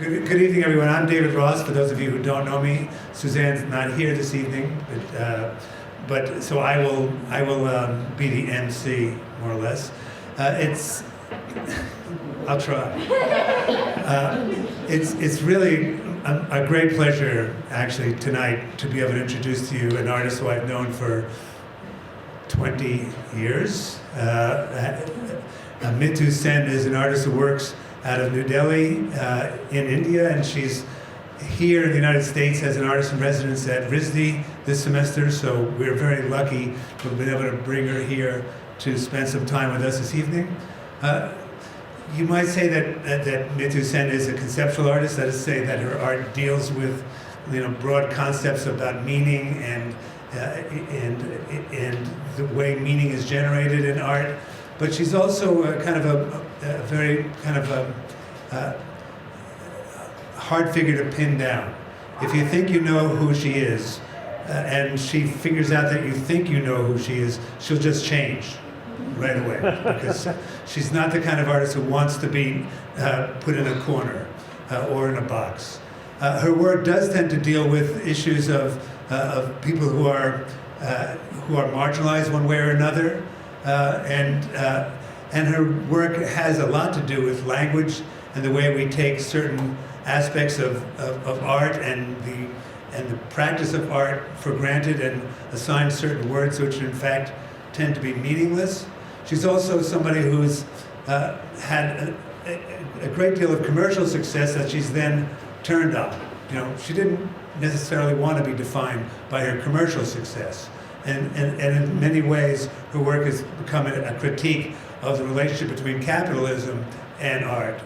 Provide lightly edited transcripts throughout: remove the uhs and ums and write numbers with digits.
Good evening, everyone. I'm David Ross. For those of you who don't know me, Suzanne's not here this evening, but so I will be the MC more or less. I'll try. It's really a great pleasure, actually, tonight to be able to introduce to you an artist who I've known for 20 years. Mithu Sen is an artist who works out of New Delhi in India, and she's here in the United States as an artist in residence at RISD this semester, so we're very lucky to have been able to bring her here to spend some time with us this evening. You might say that Mithu Sen is a conceptual artist, that is to say that her art deals with broad concepts about meaning and the way meaning is generated in art. But she's also kind of a very kind of a hard figure to pin down. If you think you know who she is, and she figures out that you think you know who she is, she'll just change right away, because she's not the kind of artist who wants to be put in a corner or in a box. Her work does tend to deal with issues of people who are marginalized one way or another. And her work has a lot to do with language and the way we take certain aspects of art and the practice of art for granted and assign certain words which in fact tend to be meaningless. She's also somebody who's had a great deal of commercial success that she's then turned on. She didn't necessarily want to be defined by her commercial success. And in many ways, her work has become a critique of the relationship between capitalism and art,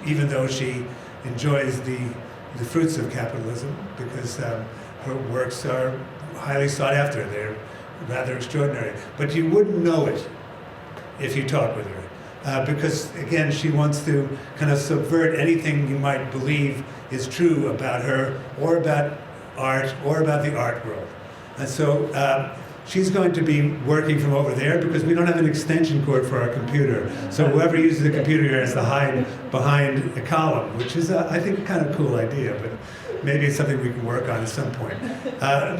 even though she enjoys the fruits of capitalism, because her works are highly sought after. They're rather extraordinary. But you wouldn't know it if you talk with her, because, again, she wants to kind of subvert anything you might believe is true about her or about art or about the art world. And so she's going to be working from over there because we don't have an extension cord for our computer. So whoever uses the computer here has to hide behind a column, which is, I think, kind of a cool idea, but maybe it's something we can work on at some point.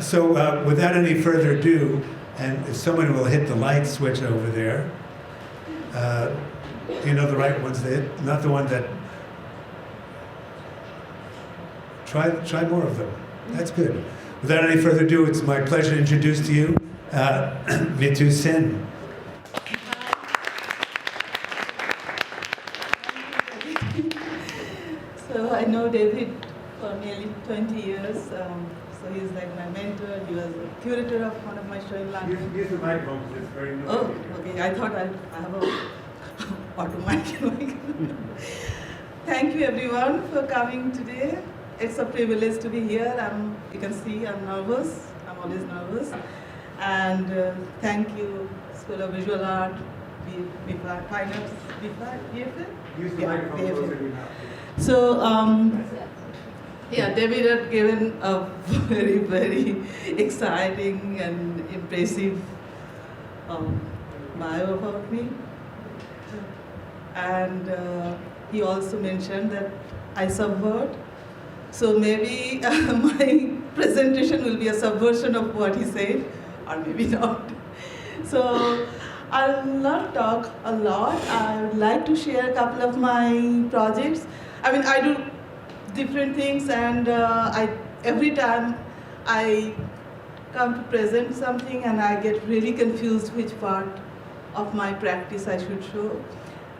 So without any further ado, and if someone will hit the light switch over there, do you know the right ones to hit? Not the one that... Try more of them. That's good. Without any further ado, it's my pleasure to introduce to you Mithu Sen. So I know David for nearly 20 years. So he's like my mentor. He was a curator of one of my shows in London. Use the microphone because it's very noisy. Oh, okay. I thought I have a auto mic. Thank you everyone for coming today. It's a privilege to be here. You can see I'm nervous. I'm always nervous. And thank you, School of Visual Art, Fine Arts, BFA? Use the microphone closer to your mouth. So, David had given a very, very exciting and impressive bio about me. And he also mentioned that I subvert. So maybe my presentation will be a subversion of what he said, or maybe not. So I'll not talk a lot. I would like to share a couple of my projects. I mean, I do different things, and every time I come to present something and I get really confused which part of my practice I should show.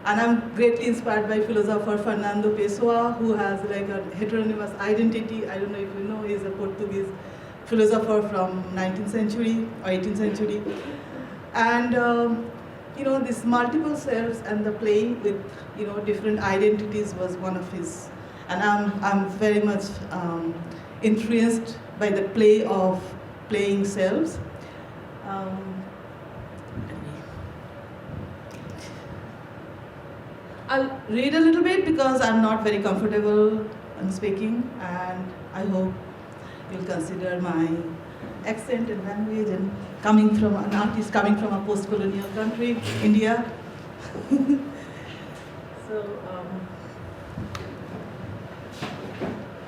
And I'm greatly inspired by philosopher Fernando Pessoa, who has like a heteronymous identity. I don't know if you know, he's a Portuguese philosopher from 19th century or 18th century. And this multiple selves and the playing with different identities was one of his. And I'm very much influenced by the play of playing selves. I'll read a little bit because I'm not very comfortable in speaking, and I hope you'll consider my accent and language and coming from an artist coming from a post-colonial country, India. So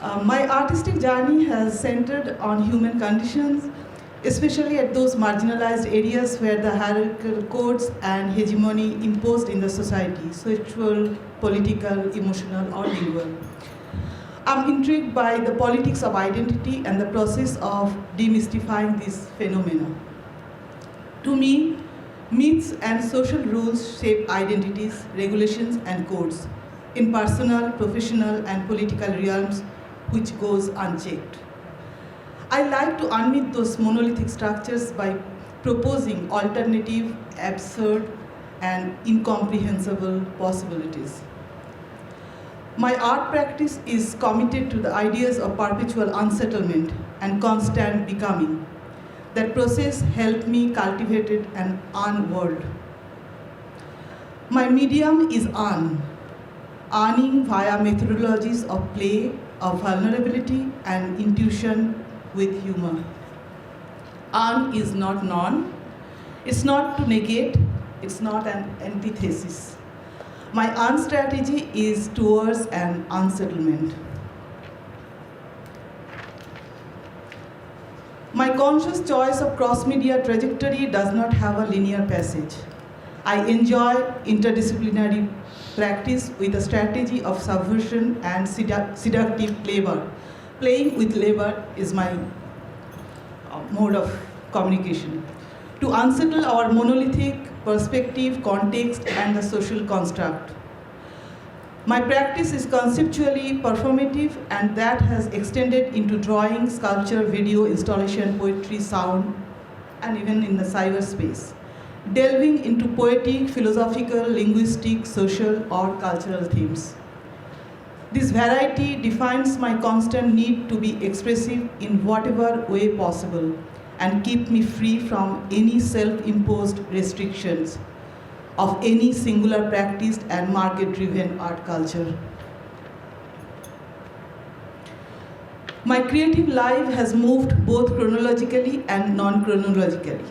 My artistic journey has centered on human conditions, especially at those marginalized areas where the hierarchical codes and hegemony imposed in the society, sexual, political, emotional, or legal. I'm intrigued by the politics of identity and the process of demystifying this phenomena. To me, myths and social rules shape identities, regulations, and codes in personal, professional, and political realms, which goes unchecked. I like to unmyth those monolithic structures by proposing alternative, absurd, and incomprehensible possibilities. My art practice is committed to the ideas of perpetual unsettlement and constant becoming. That process helped me cultivate an un-world. My medium is earning via methodologies of play, of vulnerability, and intuition with humor. Un is not non. It's not to negate, it's not an antithesis. My un strategy is towards an unsettlement. My conscious choice of cross-media trajectory does not have a linear passage. I enjoy interdisciplinary practice with a strategy of subversion and seductive labor. Playing with labor is my mode of communication. To unsettle our monolithic perspective, context, and the social construct. My practice is conceptually performative, and that has extended into drawing, sculpture, video, installation, poetry, sound, and even in the cyberspace, delving into poetic, philosophical, linguistic, social, or cultural themes. This variety defines my constant need to be expressive in whatever way possible and keep me free from any self-imposed restrictions of any singular practiced and market-driven art culture. My creative life has moved both chronologically and non-chronologically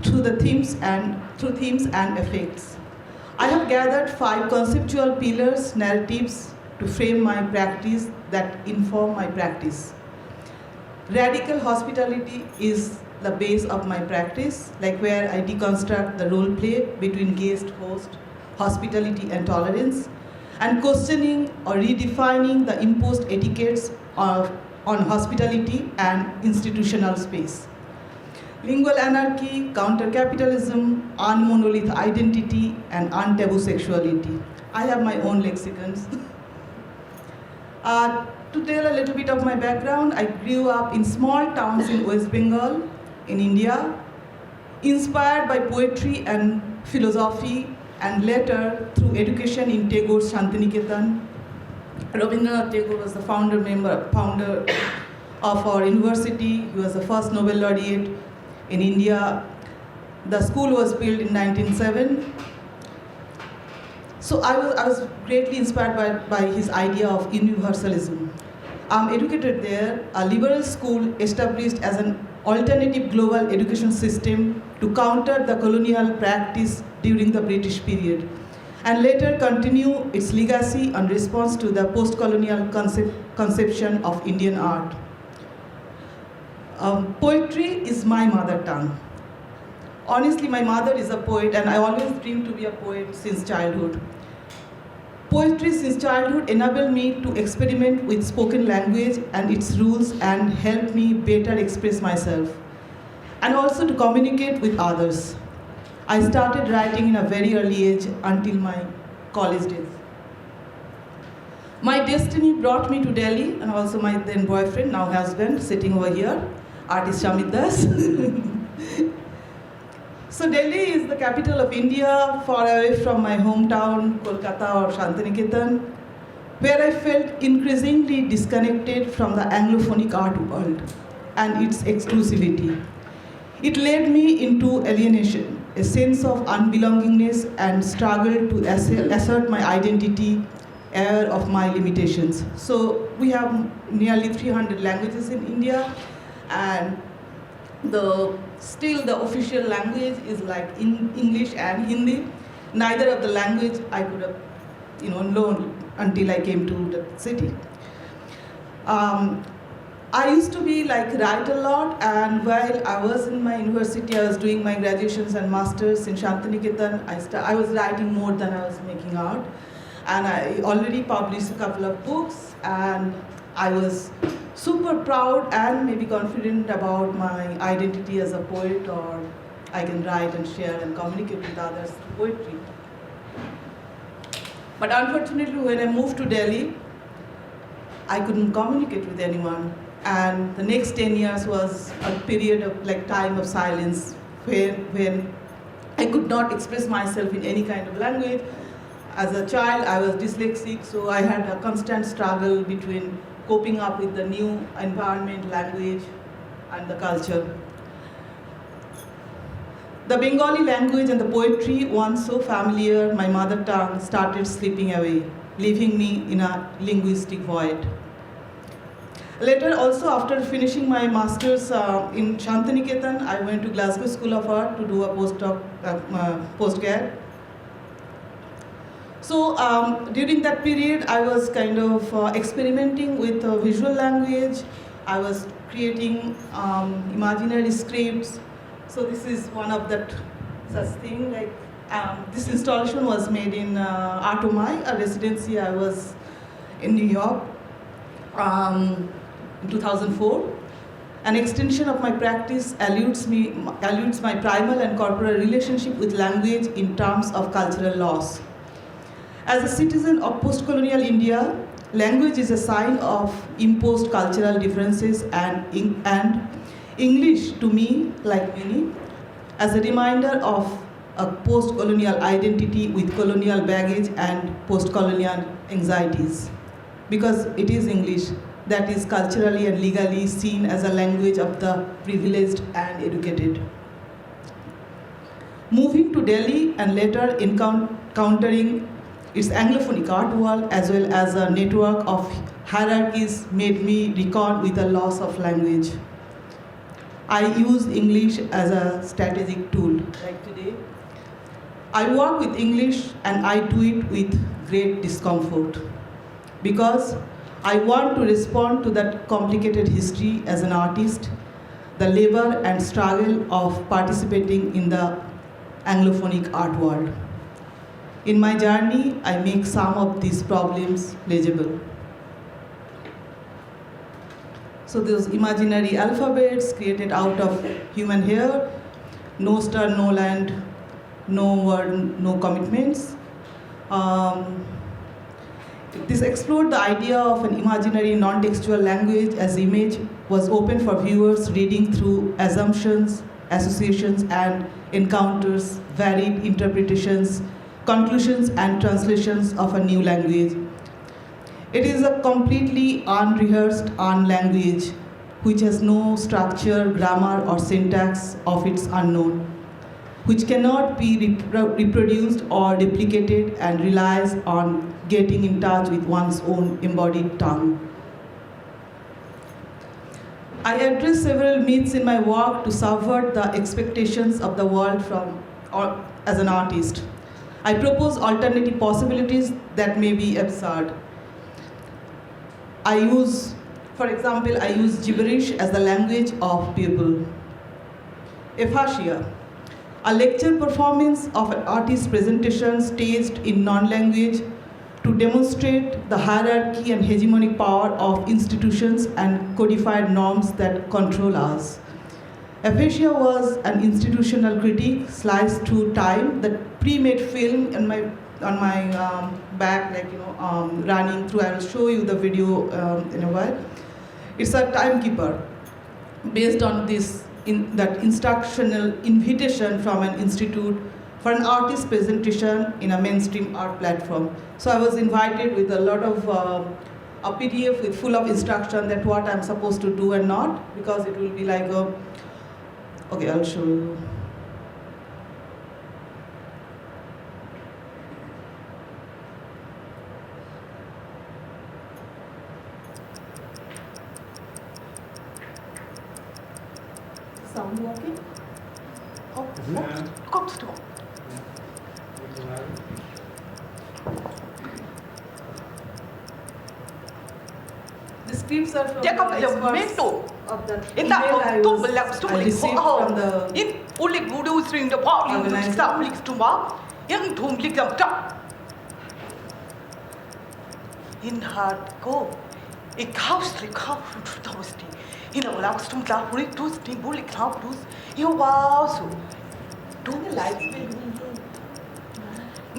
through themes and effects. I have gathered 5 conceptual pillars, narratives, to frame my practice that inform my practice. Radical hospitality is the base of my practice, like where I deconstruct the role play between guest, host, hospitality, and tolerance, and questioning or redefining the imposed etiquettes on hospitality and institutional space. Lingual anarchy, counter-capitalism, unmonolith identity, and untaboo sexuality. I have my own lexicons. To tell a little bit of my background, I grew up in small towns in West Bengal, in India, inspired by poetry and philosophy, and later through education in Tagore's Shantiniketan. Rabindranath Tagore was the founder of our university. He was the first Nobel laureate in India. The school was built in 1907. So I was greatly inspired by his idea of universalism. I'm educated there, a liberal school established as an alternative global education system to counter the colonial practice during the British period, and later continue its legacy and response to the post-colonial conception of Indian art. Poetry is my mother tongue. Honestly, my mother is a poet, and I always dreamed to be a poet since childhood. Poetry since childhood enabled me to experiment with spoken language and its rules and helped me better express myself, and also to communicate with others. I started writing in a very early age until my college days. My destiny brought me to Delhi, and also my then boyfriend, now husband, sitting over here, artist Shamit Das. So Delhi is the capital of India, far away from my hometown, Kolkata or Shantiniketan, where I felt increasingly disconnected from the Anglophonic art world and its exclusivity. It led me into alienation, a sense of unbelongingness, and struggle to assert my identity, aware of my limitations. So we have nearly 300 languages in India, and still the official language is like English and Hindi. Neither of the language I could have known until I came to the city. I used to be like write a lot, and while I was in my university, I was doing my graduations and masters in Shantiniketan. I was writing more than I was making art, and I already published a couple of books, and I was super proud and maybe confident about my identity as a poet, or I can write and share and communicate with others through poetry. But unfortunately, when I moved to Delhi, I couldn't communicate with anyone. And the next 10 years was a period of like time of silence when I could not express myself in any kind of language. As a child, I was dyslexic, so I had a constant struggle between coping up with the new environment, language, and the culture. The Bengali language and the poetry, once so familiar, my mother tongue, started slipping away, leaving me in a linguistic void. Later, also after finishing my master's in Shantiniketan, I went to Glasgow School of Art to do a postgrad. So during that period, I was kind of experimenting with visual language. I was creating imaginary scripts. So this is one of that such thing. Like this installation was made in Artomai, a residency I was in New York. In 2004, an extension of my practice alludes my primal and corporal relationship with language in terms of cultural loss. As a citizen of post-colonial India, language is a sign of imposed cultural differences, and English, to me, like many, as a reminder of a post-colonial identity with colonial baggage and post-colonial anxieties. Because it is English that is culturally and legally seen as a language of the privileged and educated. Moving to Delhi and later encountering its Anglophonic art world as well as a network of hierarchies made me reckon with a loss of language. I use English as a strategic tool. Like today, I work with English and I do it with great discomfort because I want to respond to that complicated history as an artist, the labor and struggle of participating in the Anglophonic art world. In my journey, I make some of these problems legible. So those imaginary alphabets created out of human hair, no star, no land, no word, no commitments. This explored the idea of an imaginary non-textual language as image was open for viewers reading through assumptions, associations, and encounters, varied interpretations, conclusions, and translations of a new language. It is a completely unrehearsed language which has no structure, grammar, or syntax of its unknown, which cannot be reproduced or replicated and relies on getting in touch with one's own embodied tongue. I address several myths in my work to subvert the expectations of the world as an artist. I propose alternative possibilities that may be absurd. For example, I use gibberish as the language of people. Aphasia, a lecture performance of an artist's presentation staged in non-language to demonstrate the hierarchy and hegemonic power of institutions and codified norms that control us. Aphasia was an institutional critique sliced through time. The pre-made film on my back, running through. I will show you the video in a while. It's a timekeeper based on that instructional invitation from an institute for an artist presentation in a mainstream art platform. So I was invited with a lot of a PDF full of instruction that what I'm supposed to do and not, because it will be like okay, I'll show you. Sound working? Oh, kommt du? This scripts are from Dia ka the experts elemento. of the Ita email I I received from the in ulik guru string the body organizer. stop lik tuma yang thum lik jam ta in hard go ik house lik house tosti in a lax tum la puri tu sti bulik house tu you wow so do the lights will be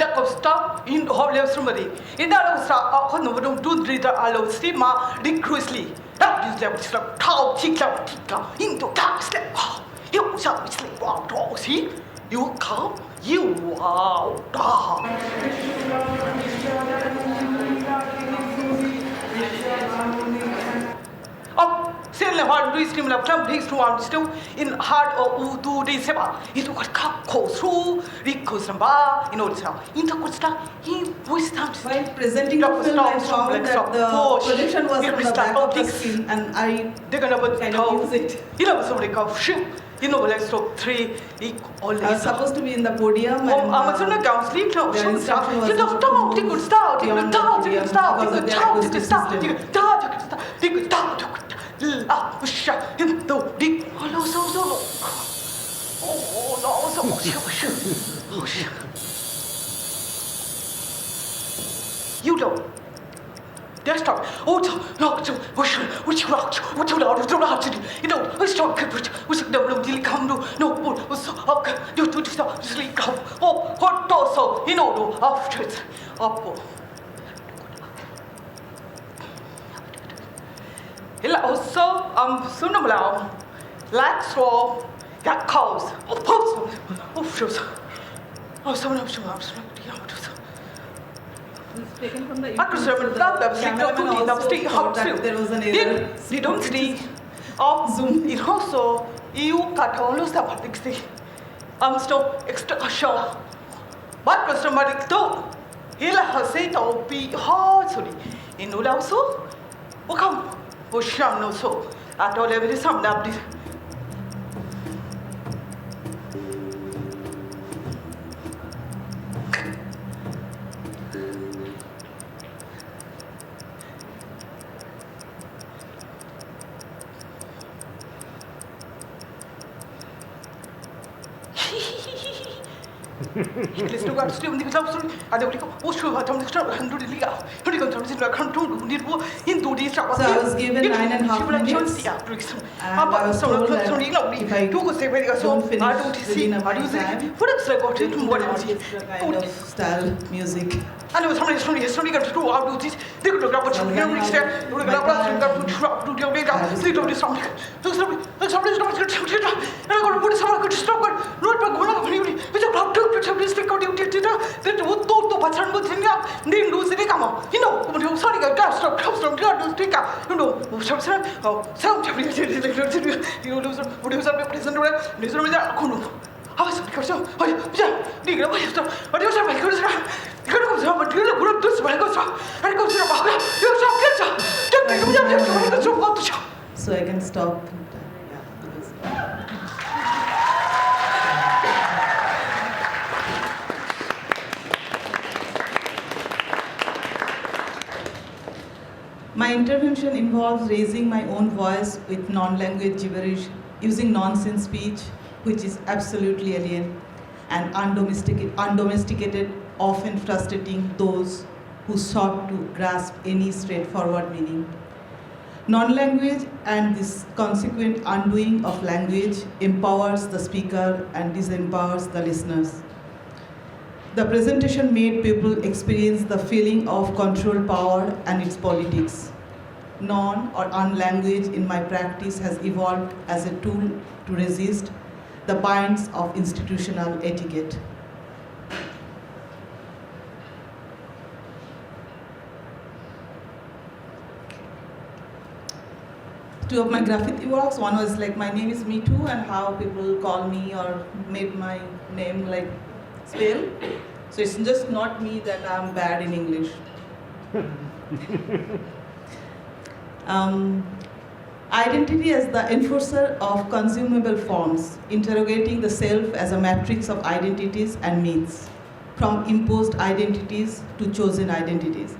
da costa in hall sumari in da sa ko no dum tu dri da alo sti ma dik cruisely da use level slap tau tik la into ta step you shall be sleep on to see you come you wow da Sen le hard do stream la club days to on still in hard or do days seba itu kat kap ko through riko samba in all sa into costa he voice time while presenting the film, I found that the projection was on the back of the screen, and I they're gonna put kind of use it. you know somebody come shoot you know like so three all I was supposed to be in the podium, and I'm going to go sleep now. their instruction was You know, don't you could start. You beyond could start. the You podium could start. You because of could their start. You acoustic could start. system. You could start. You could start. You could start. You could start. Push him to the hello so. Oh no so. You don't. Just stop. Oh no so which rock what you know you know let's talk which no really come no so okay you do stop sleep come oh hot so you know no after it up also sooner or later let's roll got calls shoot someone up it's taken from the I could serve it up, cameraman also thought that there was an error. You don't see. Zoom. It also you cut all those stuff. Still extra show. But customer is too. He'll have said to be hard. In no also. Oh come. Oh sham no so. At all every some doubt. Let's do got still in the club. I don't know what should have done the start and do the legal. Pretty controls in a control need into these. So I was given 9.5 minutes, and I was told that if I don't finish within a time, what else I got into what else? it's the kind of style music. I know somebody got to do out do this. They could grab what you reach there. You grab us and got to drop to your data. Sleep on this song. Somebody's not going to shoot it. And I got to put someone could stop it. Not by going up anybody. Which are proud to somebody stick out your data. Then to do pattern with him up. Then lose the come on. You know, when you're sorry, I got stop, to stick up. You know, some sound. You lose what is up, present, listen with that. I was because so, oh, yeah, you know, what do you say? My goodness, you go to the good group, this way goes up, and goes to the back. So I can stop. My intervention involves raising my own voice with non-language gibberish, using nonsense speech, which is absolutely alien and undomesticated, often frustrating those who sought to grasp any straightforward meaning. Non-language and this consequent undoing of language empowers the speaker and disempowers the listeners. The presentation made people experience the feeling of control power and its politics. Non or unlanguage in my practice has evolved as a tool to resist the binds of institutional etiquette. Two of my graffiti works, one was like my name is Me Too and how people call me or made my name like spell. So it's just not me that I'm bad in English. Identity as the enforcer of consumable forms, interrogating the self as a matrix of identities and myths, from imposed identities to chosen identities.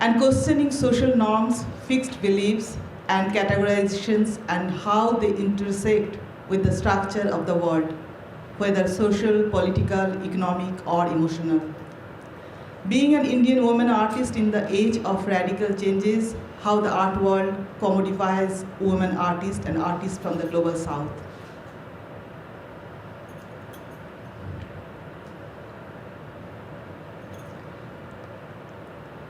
and questioning social norms, fixed beliefs, and categorizations and how they intersect with the structure of the world, whether social, political, economic, or emotional. Being an Indian woman artist in the age of radical changes, how the art world commodifies women artists and artists from the global south.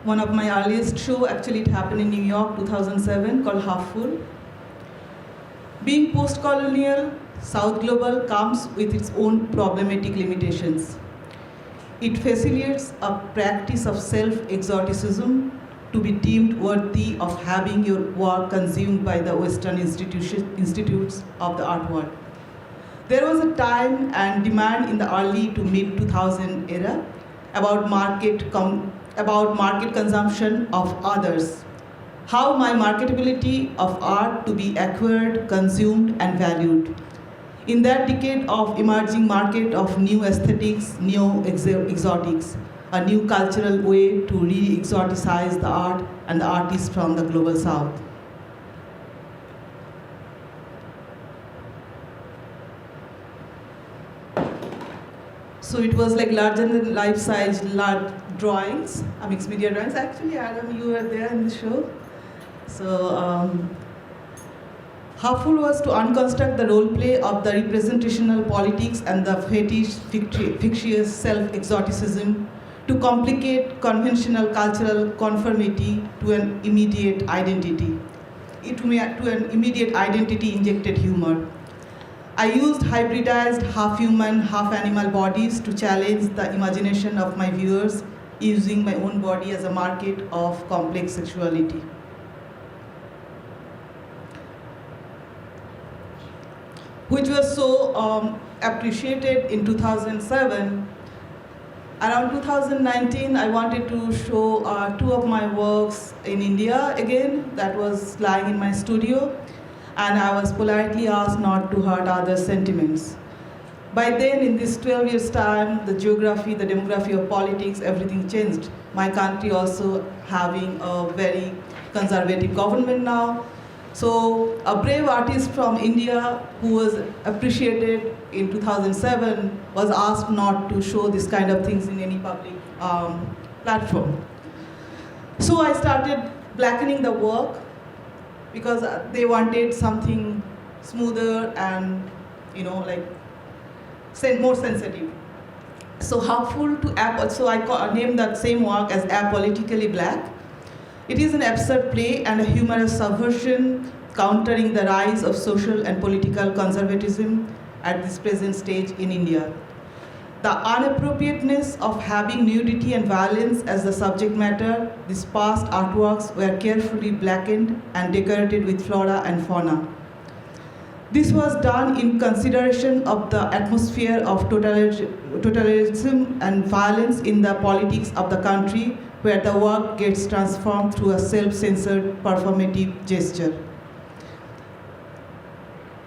One of my earliest show, actually it happened in New York, 2007, called Half Full. Being post-colonial, South Global comes with its own problematic limitations. It facilitates a practice of self-exoticism to be deemed worthy of having your work consumed by the Western institutes of the art world. There was a time and demand in the early to mid-2000 era about market consumption of others, how my marketability of art to be acquired, consumed, and valued. In that decade of emerging market of new aesthetics, new exotics, a new cultural way to re-exoticize the art and the artists from the global south. So it was like larger than life-size large drawings, mixed media drawings. Actually, Adam, you were there in the show. So Half Full was to unconstruct the role play of the representational politics and the fetish, fictitious self-exoticism to complicate conventional cultural conformity to an immediate identity, injected humor. I used hybridized half-human, half-animal bodies to challenge the imagination of my viewers using my own body as a market of complex sexuality. Which was so appreciated in 2007. Around 2019, I wanted to show two of my works in India again. That was lying in my studio. And I was politely asked not to hurt others' sentiments. By then, in this 12 years' time, the geography, the demography of politics, everything changed. My country also having a very conservative government now. So a brave artist from India who was appreciated in 2007 was asked not to show this kind of things in any public platform. So I started blackening the work because they wanted something smoother and, more sensitive. So Half Full to so I named that same work as Apolitically Black. It is an absurd play and a humorous subversion countering the rise of social and political conservatism at this present stage in India. The unappropriateness of having nudity and violence as the subject matter, these past artworks were carefully blackened and decorated with flora and fauna. This was done in consideration of the atmosphere of totalitarianism and violence in the politics of the country, where the work gets transformed through a self-censored performative gesture.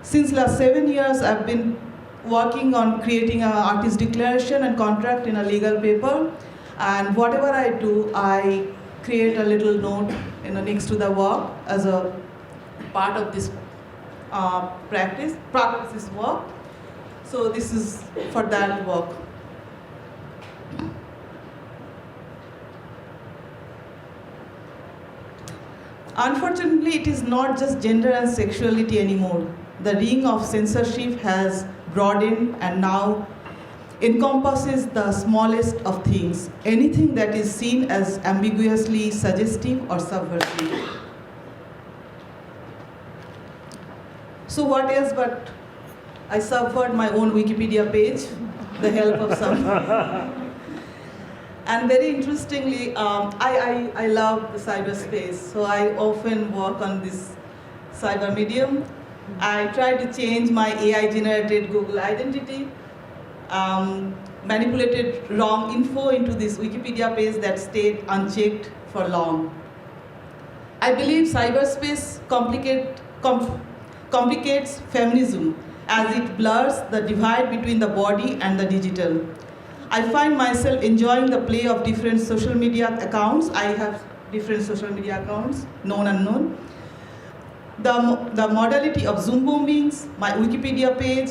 Since last 7 years, I've been working on creating an artist declaration and contract in a legal paper. And whatever I do, I create a little note next to the work as a part of this practice work. So this is for that work. Unfortunately, it is not just gender and sexuality anymore. The ring of censorship has broadened and now encompasses the smallest of things, anything that is seen as ambiguously suggestive or subversive. So what else but I subvert my own Wikipedia page, the help of some. And very interestingly, I love the cyberspace, so I often work on this cyber medium. I try to change my AI-generated Google identity, manipulated wrong info into this Wikipedia page that stayed unchecked for long. I believe cyberspace complicates feminism as it blurs the divide between the body and the digital. I find myself enjoying the play of different social media accounts. I have different social media accounts, known and unknown. The modality of Zoom bombings, my Wikipedia page,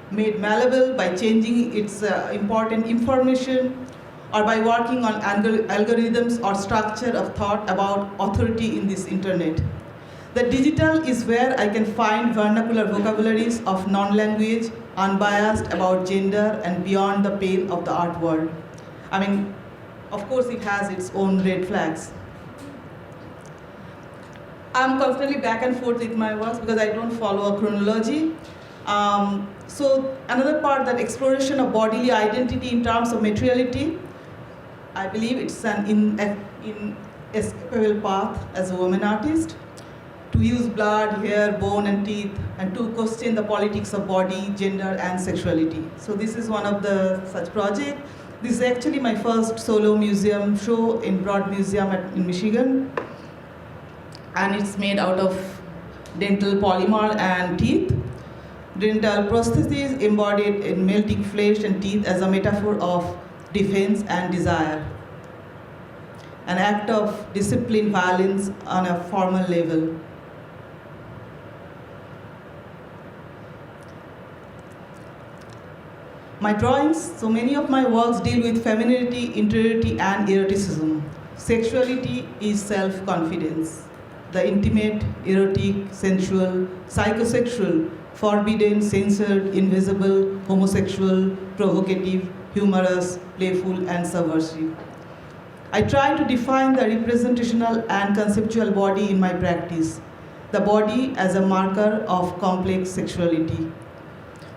made malleable by changing its important information or by working on algorithms or structure of thought about authority in this internet. The digital is where I can find vernacular vocabularies of non-language, unbiased about gender and beyond the pale of the art world. I mean, of course it has its own red flags. I'm constantly back and forth with my works because I don't follow a chronology. So another part, that exploration of bodily identity in terms of materiality, I believe it's an inescapable path as a woman artist, to use blood, hair, bone and teeth, and to question the politics of body, gender and sexuality. So this is one of the such projects. This is actually my first solo museum show in Broad Museum in Michigan. And it's made out of dental polymer and teeth. Dental prosthesis embodied in melting flesh and teeth as a metaphor of defense and desire. An act of disciplined violence on a formal level. My drawings, so many of my works deal with femininity, interiority, and eroticism. Sexuality is self-confidence. The intimate, erotic, sensual, psychosexual, forbidden, censored, invisible, homosexual, provocative, humorous, playful, and subversive. I try to define the representational and conceptual body in my practice, the body as a marker of complex sexuality,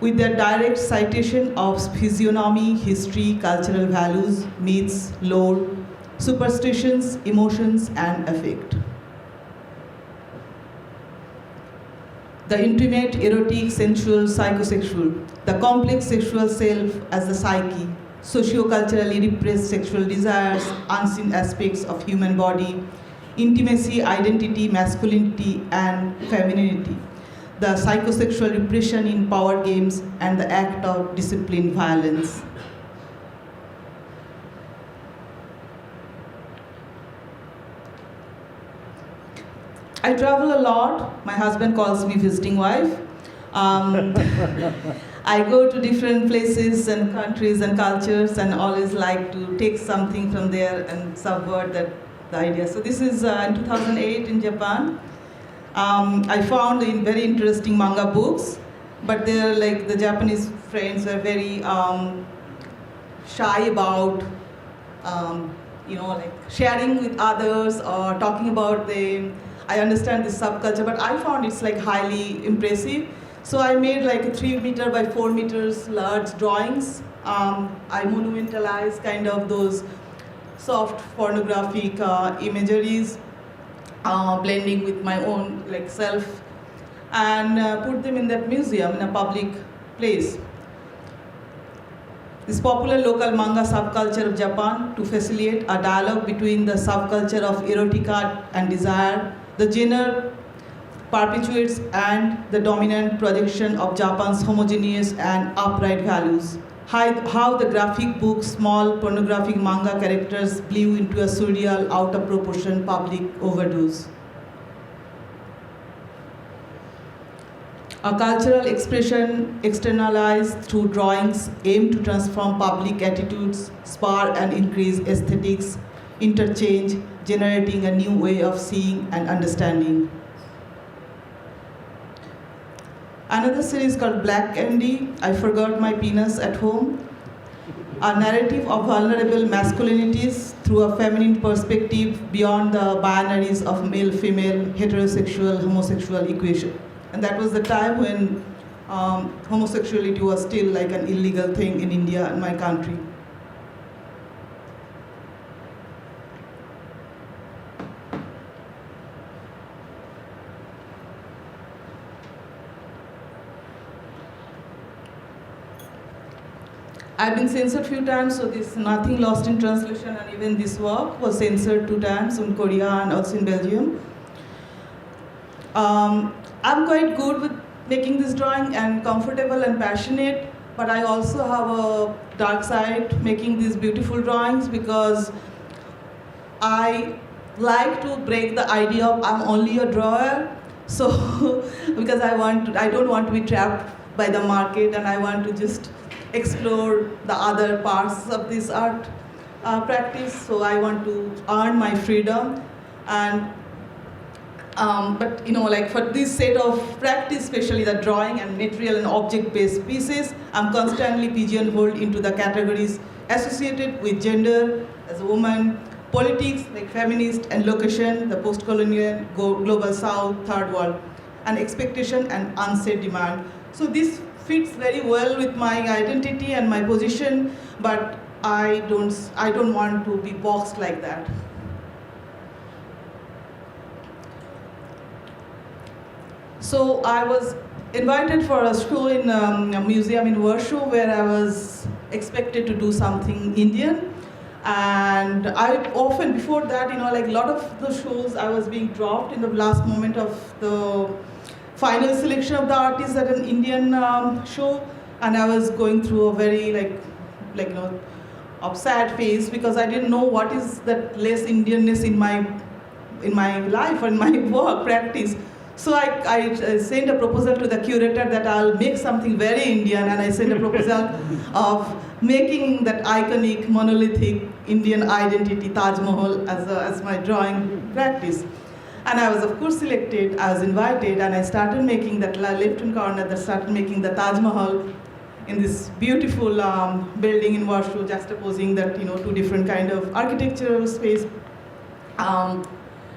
with their direct citation of physiognomy, history, cultural values, myths, lore, superstitions, emotions, and affect. The intimate, erotic, sensual, psychosexual, the complex sexual self as the psyche, socio-culturally repressed sexual desires, unseen aspects of human body, intimacy, identity, masculinity, and femininity, the psychosexual repression in power games, and the act of disciplined violence. I travel a lot. My husband calls me visiting wife. I go to different places and countries and cultures and always like to take something from there and subvert the idea. So this is in 2008 in Japan. I found very interesting manga books, but they're like the Japanese friends were very shy about like sharing with others or talking about them. I understand this subculture, but I found it's like highly impressive. So I made like a 3 meter by 4 meters large drawings. I monumentalized kind of those soft pornographic imageries, blending with my own like self, and put them in that museum in a public place. This popular local manga subculture of Japan to facilitate a dialogue between the subculture of erotic art and desire, the genre perpetuates and the dominant projection of Japan's homogeneous and upright values. How the graphic book, small pornographic manga characters blew into a surreal, out of proportion public overdose. A cultural expression externalized through drawings aimed to transform public attitudes, spur and increase aesthetics, interchange, generating a new way of seeing and understanding. Another series called Black Candy, I Forgot My Penis at Home, a narrative of vulnerable masculinities through a feminine perspective beyond the binaries of male-female, heterosexual, homosexual equation. And that was the time when homosexuality was still like an illegal thing in India and my country. I've been censored a few times, so this Nothing Lost in Translation, and even this work was censored 2 times in Korea and also in Belgium. I'm quite good with making this drawing and comfortable and passionate, but I also have a dark side making these beautiful drawings because I like to break the idea of I'm only a drawer. So because I don't want to be trapped by the market, and I want to just explore the other parts of this art practice. So I want to earn my freedom, and but like for this set of practice, especially the drawing and material and object-based pieces, I'm constantly pigeonholed into the categories associated with gender as a woman, politics like feminist, and location, the post-colonial, global south, third world, and expectation and unsaid demand. So this fits very well with my identity and my position, but I don't want to be boxed like that. So I was invited for a show in a museum in Warsaw where I was expected to do something Indian. And I often, before that, like a lot of the shows, I was being dropped in the last moment of the final selection of the artists at an Indian show. And I was going through a very upset phase because I didn't know what is that less Indianness in my life or in my work practice. So I sent a proposal to the curator that I'll make something very Indian, and I sent a proposal of making that iconic monolithic Indian identity, Taj Mahal, as my drawing practice. And I was of course selected, I was invited, and I started making that left-hand corner, that started making the Taj Mahal in this beautiful building in Warsaw, juxtaposing that two different kind of architectural space.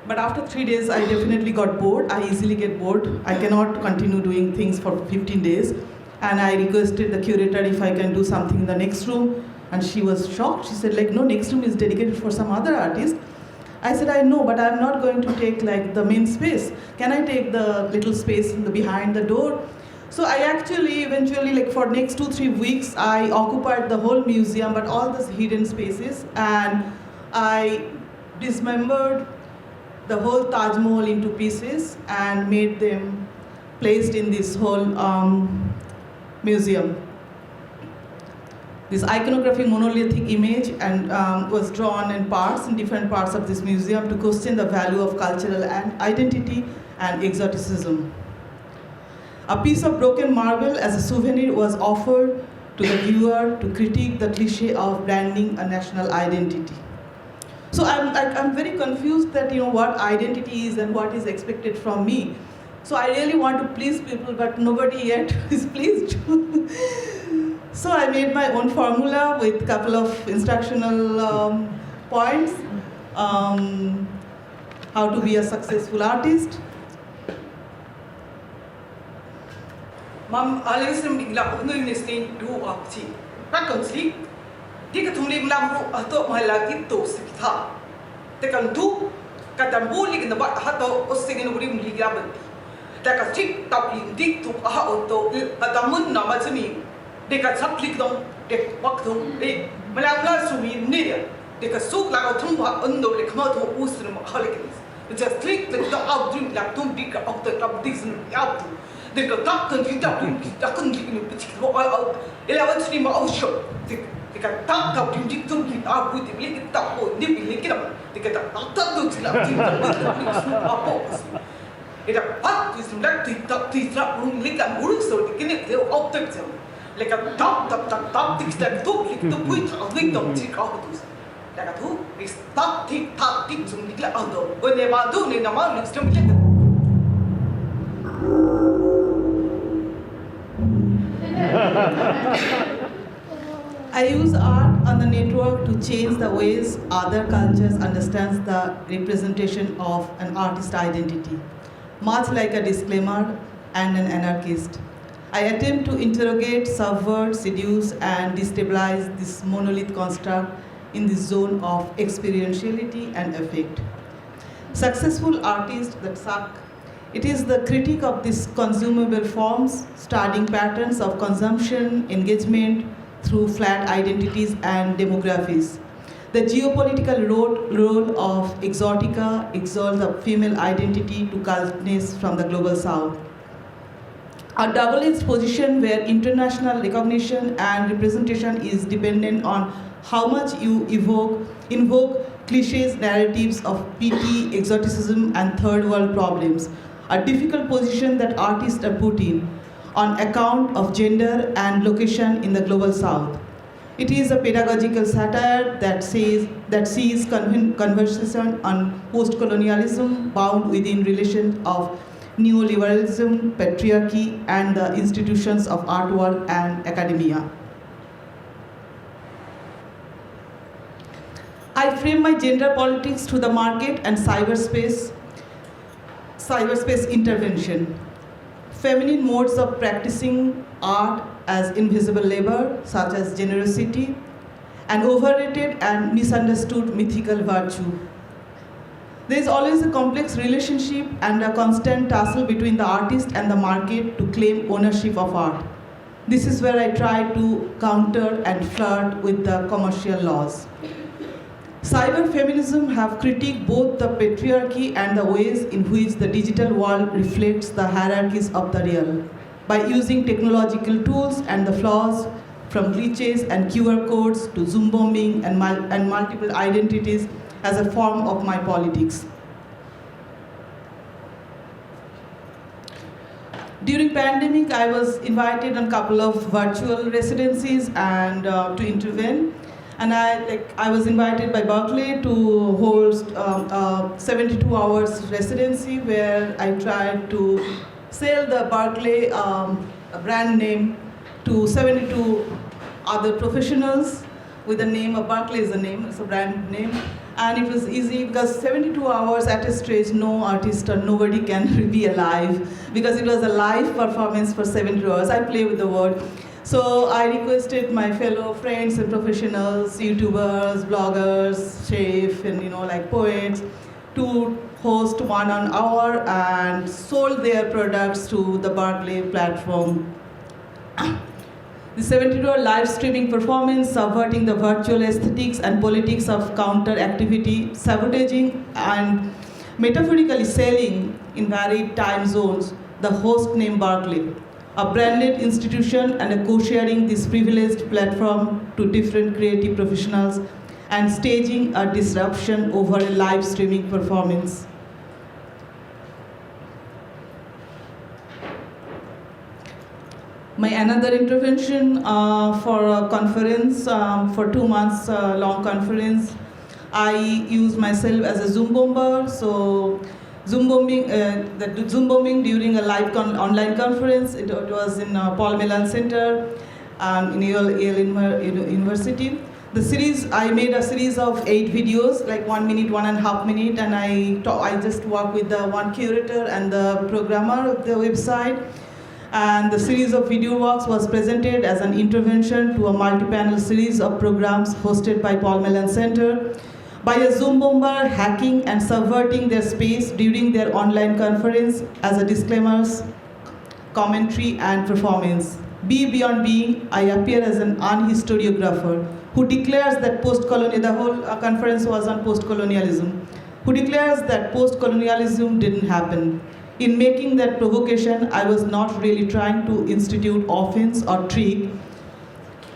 But after 3 days, I definitely got bored. I easily get bored. I cannot continue doing things for 15 days. And I requested the curator if I can do something in the next room. And she was shocked. She said, no, next room is dedicated for some other artist. I said, I know, but I'm not going to take the main space. Can I take the little space behind the door? So I actually, eventually, for next 2-3 weeks, I occupied the whole museum, but all these hidden spaces. And I dismembered the whole Taj Mahal into pieces and made them placed in this whole museum. This iconographic monolithic image and was drawn in different parts of this museum to question the value of cultural and identity and exoticism. A piece of broken marble as a souvenir was offered to the viewer to critique the cliché of branding a national identity. So I'm very confused that what identity is and what is expected from me. So I really want to please people, but nobody yet is pleased. So I made my own formula with a couple of instructional points. How to be a successful artist. Mam Alexam Bigla, no in do up tea. Back on sleep. Dikatum Lambu, I thought my lucky toast. They can do Katambulik in the back hato or singing Rim Ligaban. Take a tick top in dick to a auto at the moon Namazami. They can subclick them, they walk them, they Malabla to me near. They can soak like a tumba under the Kamato Usrum Hurricanes. Just click the outdream like two big of the top Dixon out. They can talk and you don't in particular out 11 stream out show. They can talk out in Dick to get out with the lick top or nipping lick up. They get a doctor to the it a pot is like to top teeth up room lick and wood so they can get out them. Like a top things that don't lick the point of lick them take out. Like a two is top tick top tick to lick out when they are doing in the mountains to lick. I use art on the network to change the ways other cultures understand the representation of an artist's identity. Much like a disclaimer and an anarchist, I attempt to interrogate, subvert, seduce, and destabilize this monolith construct in the zone of experientiality and affect. Successful artists that suck. It is the critique of these consumable forms, starting patterns of consumption, engagement, through flat identities and demographies. The geopolitical role of exotica exalts the female identity to cultness from the global south. A double-edged position where international recognition and representation is dependent on how much you invoke cliches, narratives of pity, exoticism, and third world problems, a difficult position that artists are put in on account of gender and location in the global south. It is a pedagogical satire that sees conversation on post-colonialism bound within relations of neoliberalism, patriarchy, and the institutions of art world and academia. I frame my gender politics through the market and cyberspace intervention. Feminine modes of practicing art as invisible labor, such as generosity, an overrated and misunderstood mythical virtue. There is always a complex relationship and a constant tussle between the artist and the market to claim ownership of art. This is where I try to counter and flirt with the commercial laws. Cyberfeminism have critiqued both the patriarchy and the ways in which the digital world reflects the hierarchies of the real, by using technological tools and the flaws from glitches and QR codes to Zoom bombing and multiple identities as a form of my politics. During pandemic, I was invited on a couple of virtual residencies and to intervene. And I was invited by Berkeley to host a 72 hours residency where I tried to sell the Berkeley brand name to 72 other professionals with the name of Berkeley is the name, it's a brand name. And it was easy because 72 hours at a stage, no artist or nobody can be alive because it was a live performance for 72 hours. I play with the word. So I requested my fellow friends and professionals, YouTubers, bloggers, chefs, and like poets, to host 1 hour and sold their products to the Berkeley platform. The 72-hour live streaming performance subverting the virtual aesthetics and politics of counter activity, sabotaging and metaphorically selling in varied time zones the host name Berkeley, a branded institution and a co-sharing this privileged platform to different creative professionals and staging a disruption over a live streaming performance. My another intervention for a conference, for 2 months long conference, I used myself as a Zoom bomber. So Zoom bombing during a live online conference. It was in Paul Mellon Center in Yale University. The series, I made a series of 8 videos, like 1 minute, 1.5 minutes, and I just worked with the one curator and the programmer of the website. And the series of video works was presented as an intervention to a multi-panel series of programs hosted by Paul Mellon Center by a Zoom bomber hacking and subverting their space during their online conference as a disclaimers, commentary, and performance. Be Beyond Being, I appear as an unhistoriographer who declares that the whole conference was on post-colonialism, who declares that post-colonialism didn't happen. In making that provocation, I was not really trying to institute offense or trick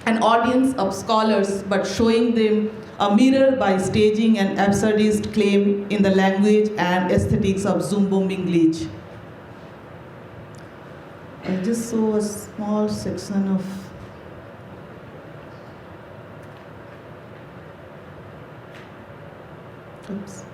an audience of scholars, but showing them a mirror by staging an absurdist claim in the language and aesthetics of Zoom bombing glitch. I just saw a small section of oops.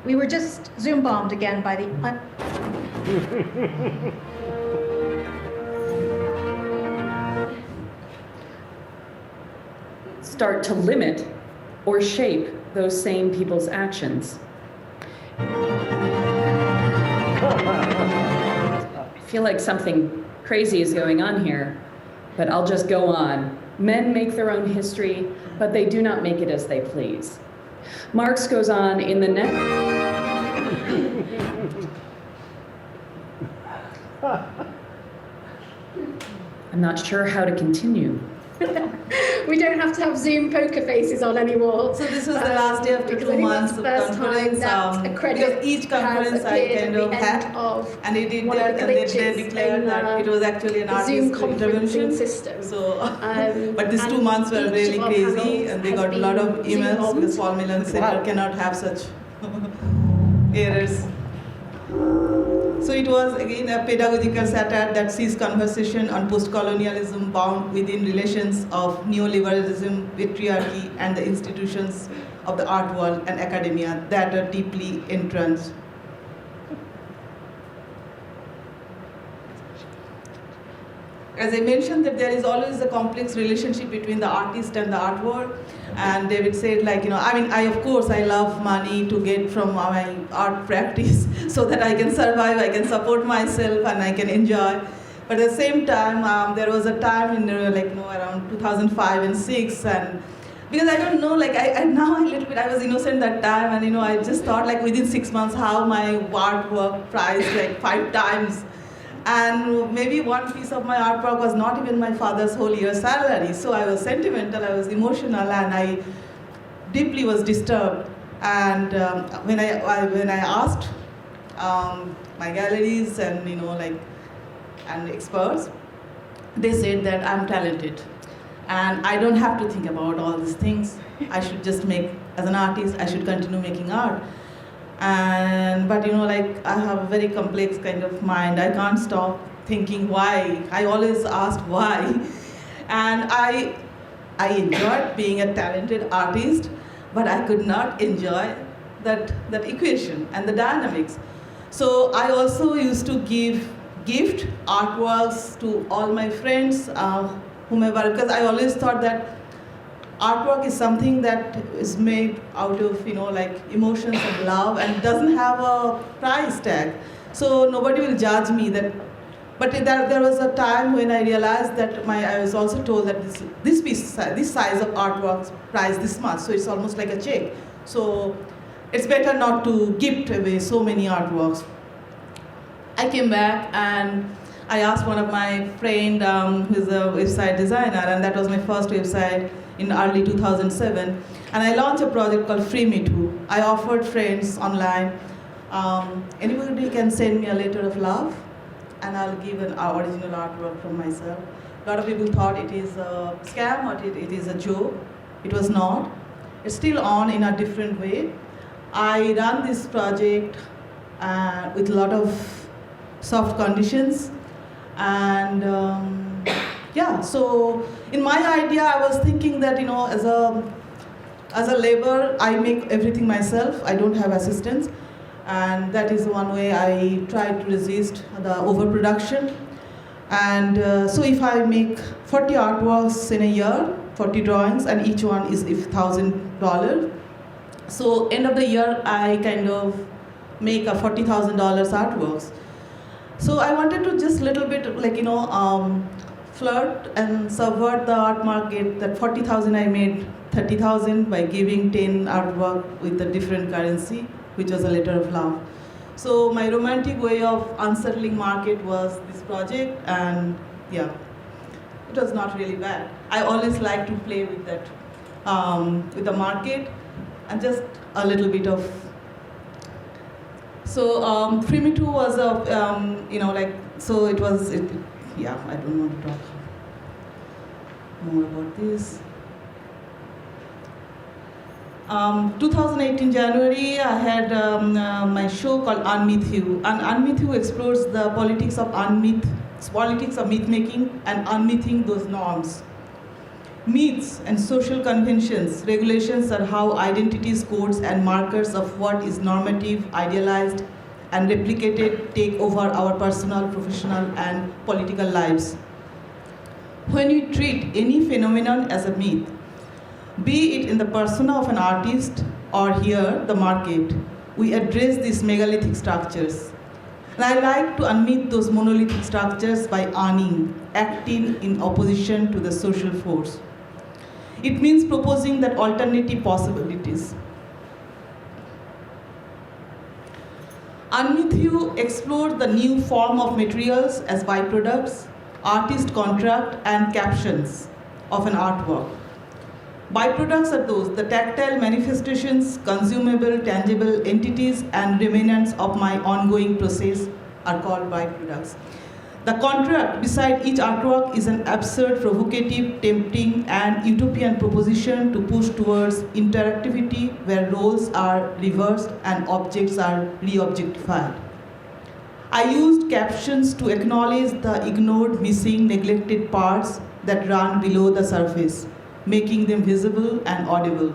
We were just Zoom bombed again by the start to limit or shape those same people's actions. I feel like something crazy is going on here, but I'll just go on. Men make their own history, but they do not make it as they please. Marx goes on in the next. I'm not sure how to continue. We don't have to have Zoom poker faces on anymore. So this was the last day after because 2 I think months that's of the first time conference. that a credit Because each conference has I appeared kind at of the had, end of and they did one of that, the and they glitches declared in that it was actually an the Zoom artist conferencing intervention. system. So, Um, but these 2 and months were each really of our crazy, panels and they has got a lot of been emails Zoom-bombed. because Paul Millen Center cannot have such errors. So it was again a pedagogical satire that sees conversation on post-colonialism bound within relations of neoliberalism, patriarchy, and the institutions of the art world and academia that are deeply entrenched. As I mentioned, that there is always a complex relationship between the artist and the artwork. And David said, like, I love money to get from my art practice so that I can survive, I can support myself, and I can enjoy. But at the same time, there was a time in around 2005 and 6, and because I don't know, I was innocent that time, and I just thought like within 6 months how my artwork priced like 5 times. And maybe one piece of my artwork was not even my father's whole year's salary. So I was sentimental, I was emotional, and I deeply was disturbed. And when I asked my galleries and and experts, they said that I'm talented, and I don't have to think about all these things. I should just as an artist, I should continue making art. But I have a very complex kind of mind. I can't stop thinking why. I always asked why. And I enjoyed being a talented artist, but I could not enjoy that equation and the dynamics. So I also used to gift artworks to all my friends, whomever, because I always thought that artwork is something that is made out of emotions and love, and doesn't have a price tag. So nobody will judge me that. But there was a time when I realized that I was also told that this size of artwork price this much, so it's almost like a check. So it's better not to gift away so many artworks. I came back and I asked one of my friend who's a website designer, and that was my first website in early 2007, and I launched a project called Free Me Too. I offered friends online, anybody can send me a letter of love, and I'll give an original artwork from myself. A lot of people thought it is a scam or it is a joke. It was not. It's still on in a different way. I ran this project with a lot of soft conditions, and so in my idea, I was thinking that as a labor, I make everything myself. I don't have assistants, and that is one way I tried to resist the overproduction. And so if I make 40 artworks in a year, 40 drawings, and each one is $1,000. So end of the year, I kind of make a $40,000 artworks. So I wanted to just little bit flirt and subvert the art market. That 40,000 I made 30,000 by giving 10 artwork with a different currency, which was a letter of love. So my romantic way of unsettling market was this project, and yeah, it was not really bad. I always like to play with that, with the market, and just a little bit of. So Free Me Too was so it was. Yeah, I don't want to talk more about this. 2018 January, I had my show called Unmyth You. And Unmyth You explores the politics of myth making and unmything those norms. Myths and social conventions, regulations are how identities, codes, and markers of what is normative, idealized, and replicated take over our personal, professional, and political lives. When we treat any phenomenon as a myth, be it in the persona of an artist or here, the market, we address these megalithic structures. And I like to unmyth those monolithic structures by acting in opposition to the social force. It means proposing that alternative possibilities. Unmyth explored the new form of materials as byproducts, artist contract, and captions of an artwork. Byproducts are those, the tactile manifestations, consumable, tangible entities, and remnants of my ongoing process are called byproducts. The contract beside each artwork is an absurd, provocative, tempting, and utopian proposition to push towards interactivity where roles are reversed and objects are re-objectified. I used captions to acknowledge the ignored, missing, neglected parts that run below the surface, making them visible and audible.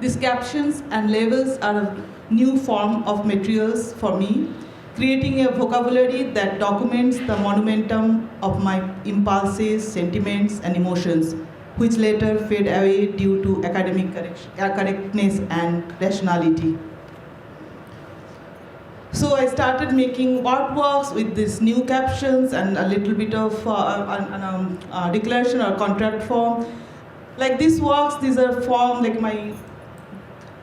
These captions and labels are a new form of materials for me, creating a vocabulary that documents the monumentum of my impulses, sentiments, and emotions, which later fade away due to academic correctness and rationality. So I started making artworks with these new captions and a little bit of declaration or contract form. Like these works, these are formed like my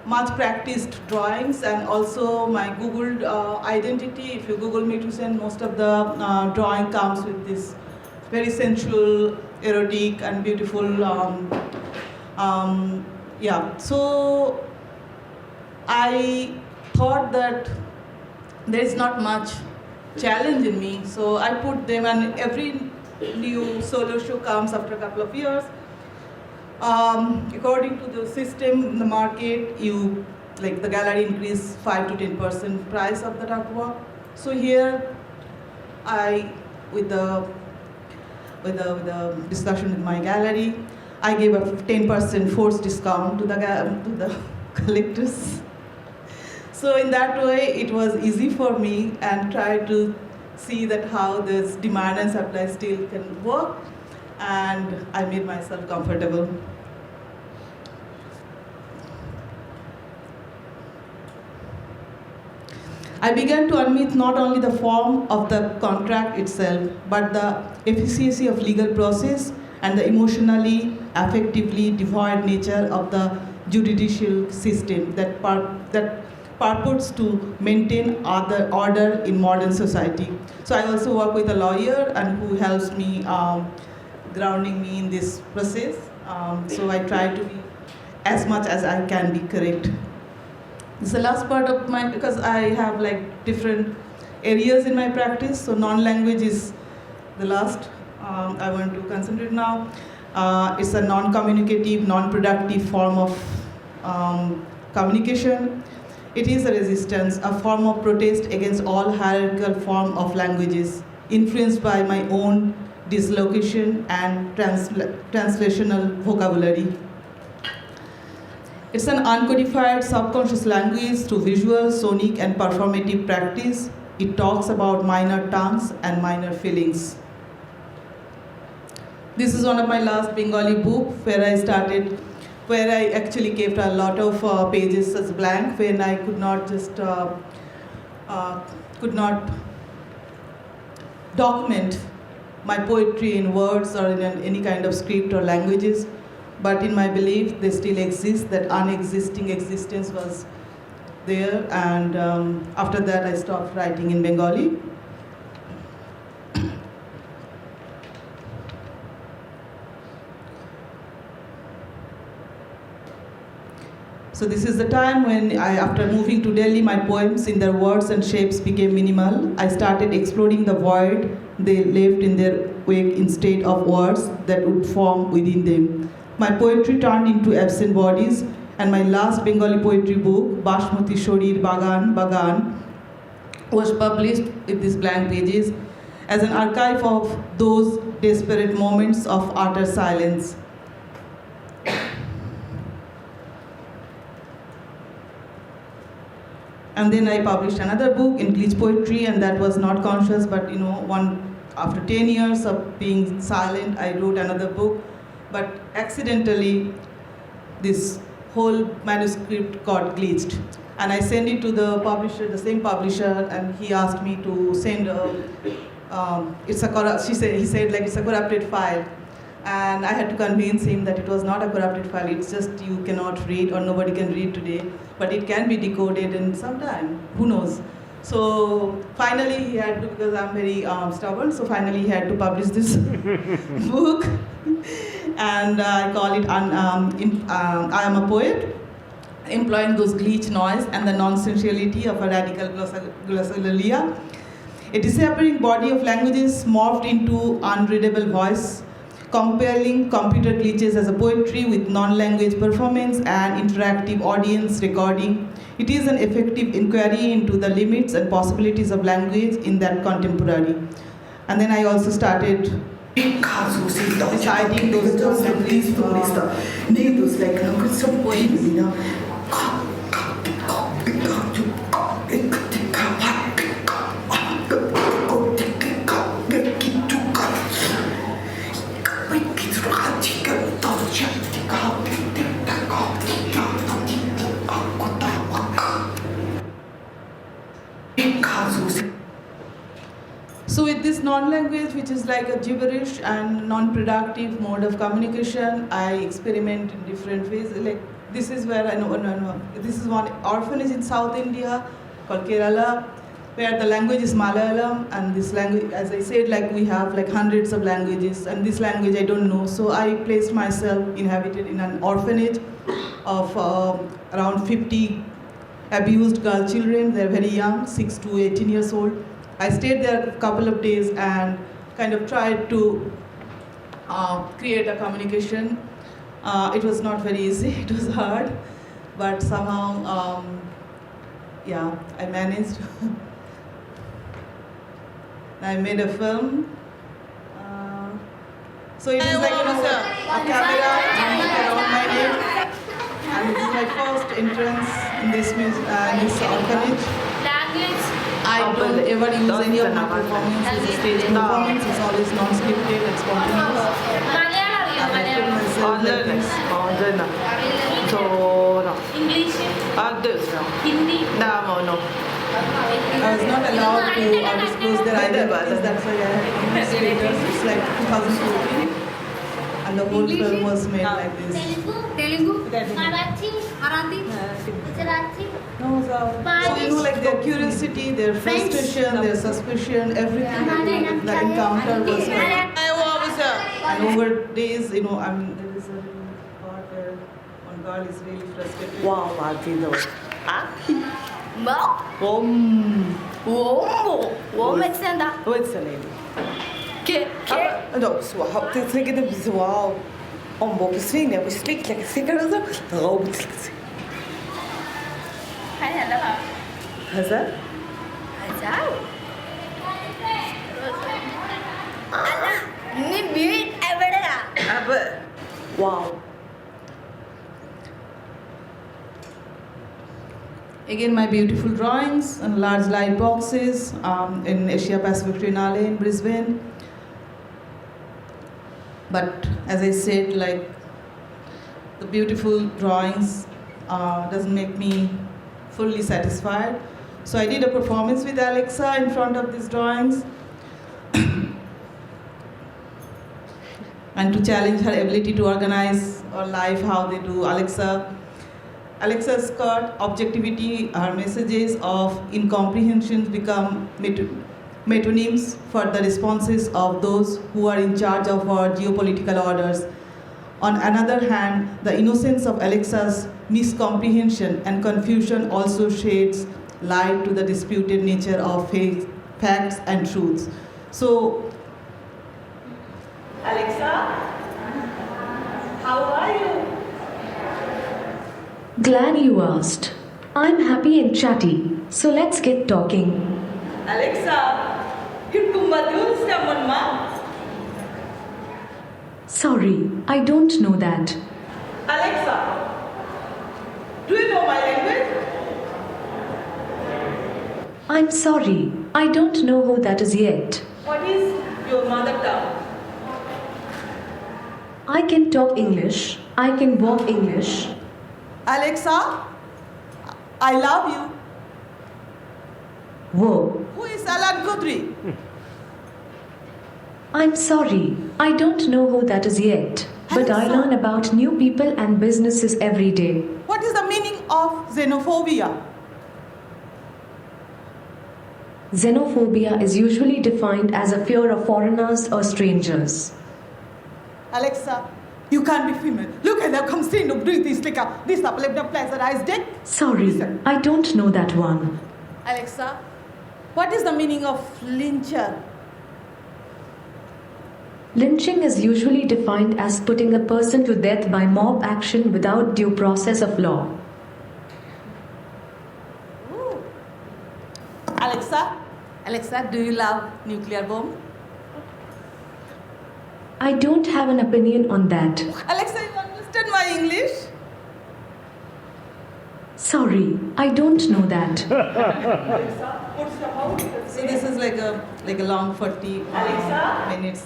much practiced drawings and also my Googled identity. If you Google me to send, most of the drawing comes with this very sensual, erotic, and beautiful. Yeah. So I thought that there is not much challenge in me, so I put them, and every new solo show comes after a couple of years. According to the system in the market, the gallery increase 5 to 10% price of that artwork. So here, with the discussion with my gallery, I gave a 10% forced discount to the collectors. So in that way, it was easy for me and try to see that how this demand and supply still can work, and I made myself comfortable. I began to unmyth not only the form of the contract itself, but the efficacy of legal process and the emotionally, affectively devoid nature of the judicial system that purports to maintain order in modern society. So I also work with a lawyer and who helps me grounding me in this process. So I try to be as much as I can be correct. This is the last part of because I have different areas in my practice. So non-language is the last I want to concentrate now. It's a non-communicative, non-productive form of communication. It is a resistance, a form of protest against all hierarchical form of languages, influenced by my own dislocation and translational vocabulary. It's an uncodified subconscious language through visual, sonic, and performative practice. It talks about minor tongues and minor feelings. This is one of my last Bengali book where I actually kept a lot of pages as blank when I could not document my poetry in words or in any kind of script or languages. But in my belief, they still exist, that unexisting existence was there, and after that I stopped writing in Bengali. So this is the time when after moving to Delhi, my poems in their words and shapes became minimal. I started exploring the void they left in their wake instead of words that would form within them. My poetry turned into absent bodies, and my last Bengali poetry book, Bashmati Shorir Bagan Bagan, was published with these blank pages as an archive of those desperate moments of utter silence. And then I published another book in glitch poetry, and that was not conscious, but after 10 years of being silent, I wrote another book. But accidentally, this whole manuscript got glitched. And I sent it to the publisher, the same publisher, and he asked me to send he said it's a corrupted file. And I had to convince him that it was not a corrupted file, it's just you cannot read or nobody can read today. but it can be decoded in some time. Who knows? So finally he had to, because I'm very stubborn, so finally he had to publish this book. And I call it I Am a Poet, employing those glitch noise and the nonsensiality of a radical glossolalia. A disappearing body of languages morphed into unreadable voice, compelling computer glitches as a poetry with non-language performance and interactive audience recording. It is an effective inquiry into the limits and possibilities of language in that contemporary. And then I also started deciding those stories those like some poems, you know. So with this non-language, which is like a gibberish and non-productive mode of communication, I experiment in different ways. Like this is where I know. This is one orphanage in South India called Kerala, where the language is Malayalam, and this language, as I said, like we have like hundreds of languages, and this language I don't know. So I placed myself inhabited in an orphanage of around 50 abused girl children. They're very young, 6 to 18 years old. I stayed there a couple of days and kind of tried to create a communication. It was not very easy, it was hard, but somehow, yeah, I managed. I made a film. So it is like, you know, a camera around my head. And this is my first entrance in this orphanage. I don't ever use any of my performances as a stage performance. It's always non-scripted and spontaneous. I put myself like this. English, Hindi, I was not allowed to disclose their identities. That's why I had administrators. It's like 2014. And the whole film was made like this. Telugu, Marathi, Gujarati. No, so you know, like their curiosity, their frustration, their suspicion, everything that the encounter was like. And over days, you know, I mean, there is a part where one girl is really frustrated. Wow, Martino. What's that? What's the name? No, wow. It's like a wow. On both the swing, we speak like a cigarette. Has that? Wow. Again, my beautiful drawings and large light boxes in Asia Pacific Triennale in Brisbane. But as I said, like the beautiful drawings doesn't make me fully satisfied. So I did a performance with Alexa in front of these drawings. And to challenge her ability to organize her life, how they do. Alexa's got objectivity, her messages of incomprehensions become metonyms for the responses of those who are in charge of our geopolitical orders. On another hand, the innocence of Alexa's miscomprehension and confusion also shades light to the disputed nature of facts and truths. So, Alexa, how are you? Glad you asked. I'm happy and chatty, so let's get talking. Alexa, you someone, ma? Sorry, I don't know that. Alexa, do you know my language? I'm sorry, I don't know who that is yet. What is your mother tongue? I can talk English, I can walk English. Alexa, I love you. Whoa, Who is Alan Guthrie? I'm sorry, I don't know who that is yet. But I Alexa. learn about new people and businesses every day. What is the meaning of of xenophobia? Xenophobia is usually defined as a fear of foreigners or strangers. Alexa, you can't be female. Look at that, come stay, no breathe, this like a, this up, left up, pleasure, dick. Sorry, Listen. I don't know that one. Alexa, what is the meaning of lyncher? Lynching is usually defined as putting a person to death by mob action without due process of law. Ooh. Alexa, do you love nuclear bomb? I don't have an opinion on that. Alexa, you understand my English? Sorry, I don't know that. So this is like a long 40 minutes.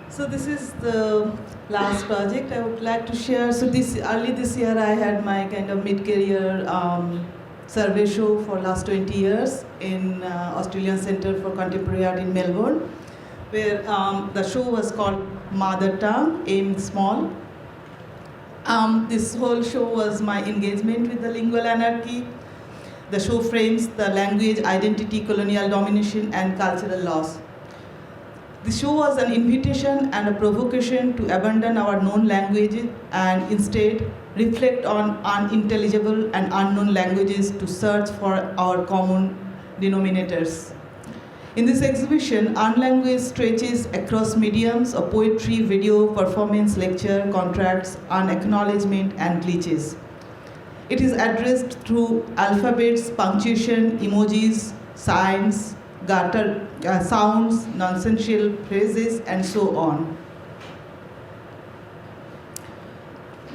So this is the last project I would like to share. So early this year I had my kind of mid-career survey show for last 20 years in Australian Centre for Contemporary Art in Melbourne, where the show was called Mother Tongue, Aim Small. This whole show was my engagement with the lingual anarchy. The show frames the language, identity, colonial domination, and cultural loss. The show was an invitation and a provocation to abandon our known language and instead reflect on unintelligible and unknown languages to search for our common denominators. In this exhibition, unlanguage stretches across mediums of poetry, video, performance, lecture, contracts, unacknowledgement, and glitches. It is addressed through alphabets, punctuation, emojis, signs, sounds, nonsensical phrases, and so on.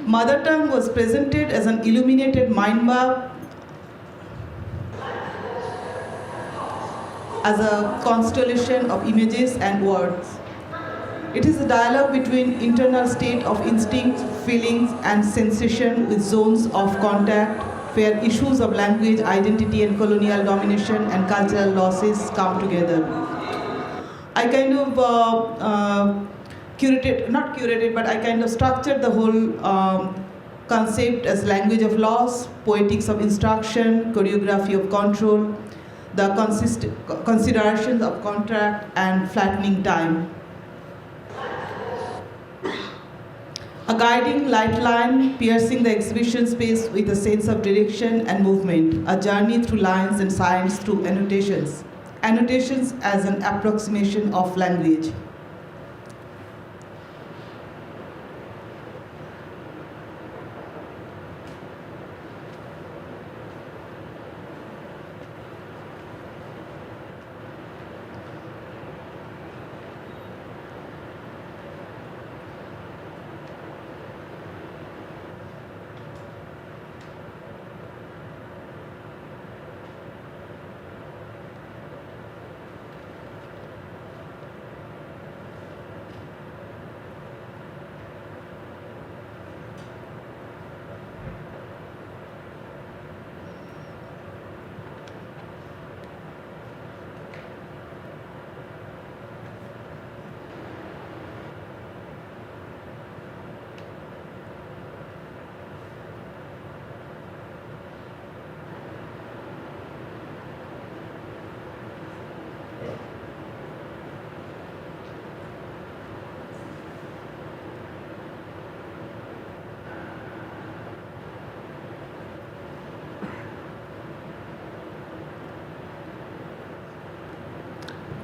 Mother tongue was presented as an illuminated mind map, as a constellation of images and words. It is a dialogue between internal state of instinct, feelings, and sensation with zones of contact where issues of language, identity, and colonial domination and cultural losses come together. I kind of structured the whole concept as language of loss, poetics of instruction, choreography of control, the considerations of contract, and flattening time. A guiding light line piercing the exhibition space with a sense of direction and movement, a journey through lines and signs through annotations. Annotations as an approximation of language.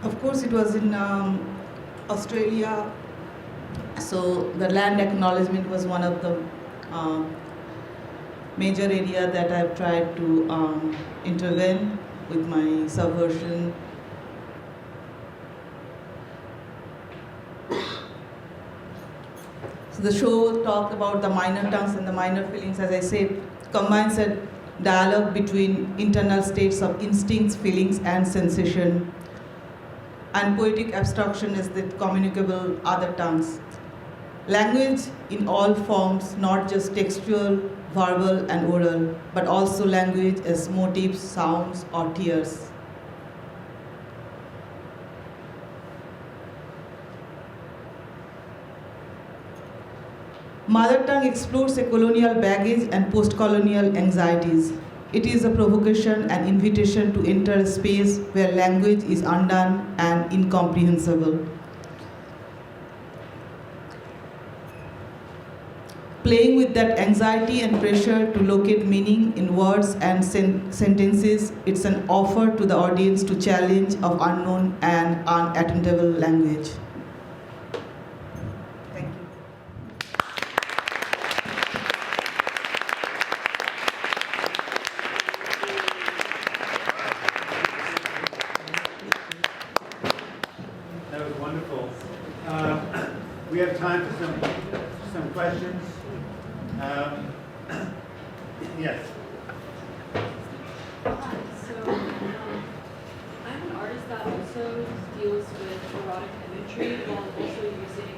Of course, it was in Australia, so the land acknowledgement was one of the major area that I've tried to intervene with my subversion. So the show talked about the minor tongues and the minor feelings, as I said, combines a dialogue between internal states of instincts, feelings, and sensation. And poetic abstraction is the communicable other tongues. Language in all forms, not just textual, verbal, and oral, but also language as motifs, sounds, or tears. Mother tongue explores a colonial baggage and post-colonial anxieties. It is a provocation and invitation to enter a space where language is undone and incomprehensible. Playing with that anxiety and pressure to locate meaning in words and sentences, it's an offer to the audience to challenge of unknown and unattainable language. Thank you. That was wonderful. We have time for some questions. Yes. So, I'm an artist that also deals with erotic imagery while also using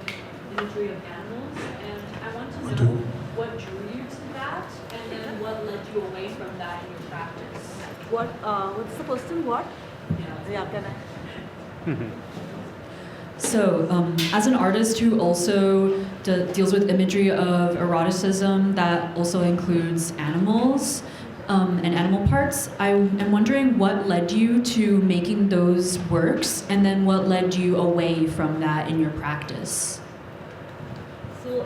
imagery of animals, and I want to know what drew you to that, and then what led you away from that in your practice. What's the question? What? Yeah, can I? So, as an artist who also deals with imagery of eroticism that also includes animals and animal parts, I am wondering what led you to making those works, and then what led you away from that in your practice? So,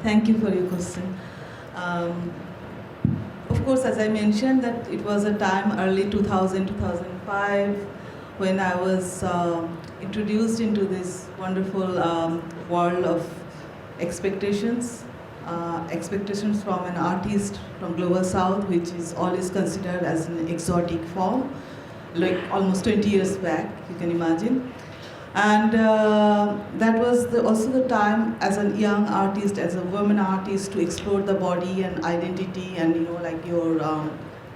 thank you for your question. Of course, as I mentioned, that it was a time early 2000, 2005, when I was introduced into this wonderful world of expectations from an artist from Global South, which is always considered as an exotic form, like almost 20 years back, you can imagine. And that was also the time as a young artist, as a woman artist, to explore the body and identity and, like your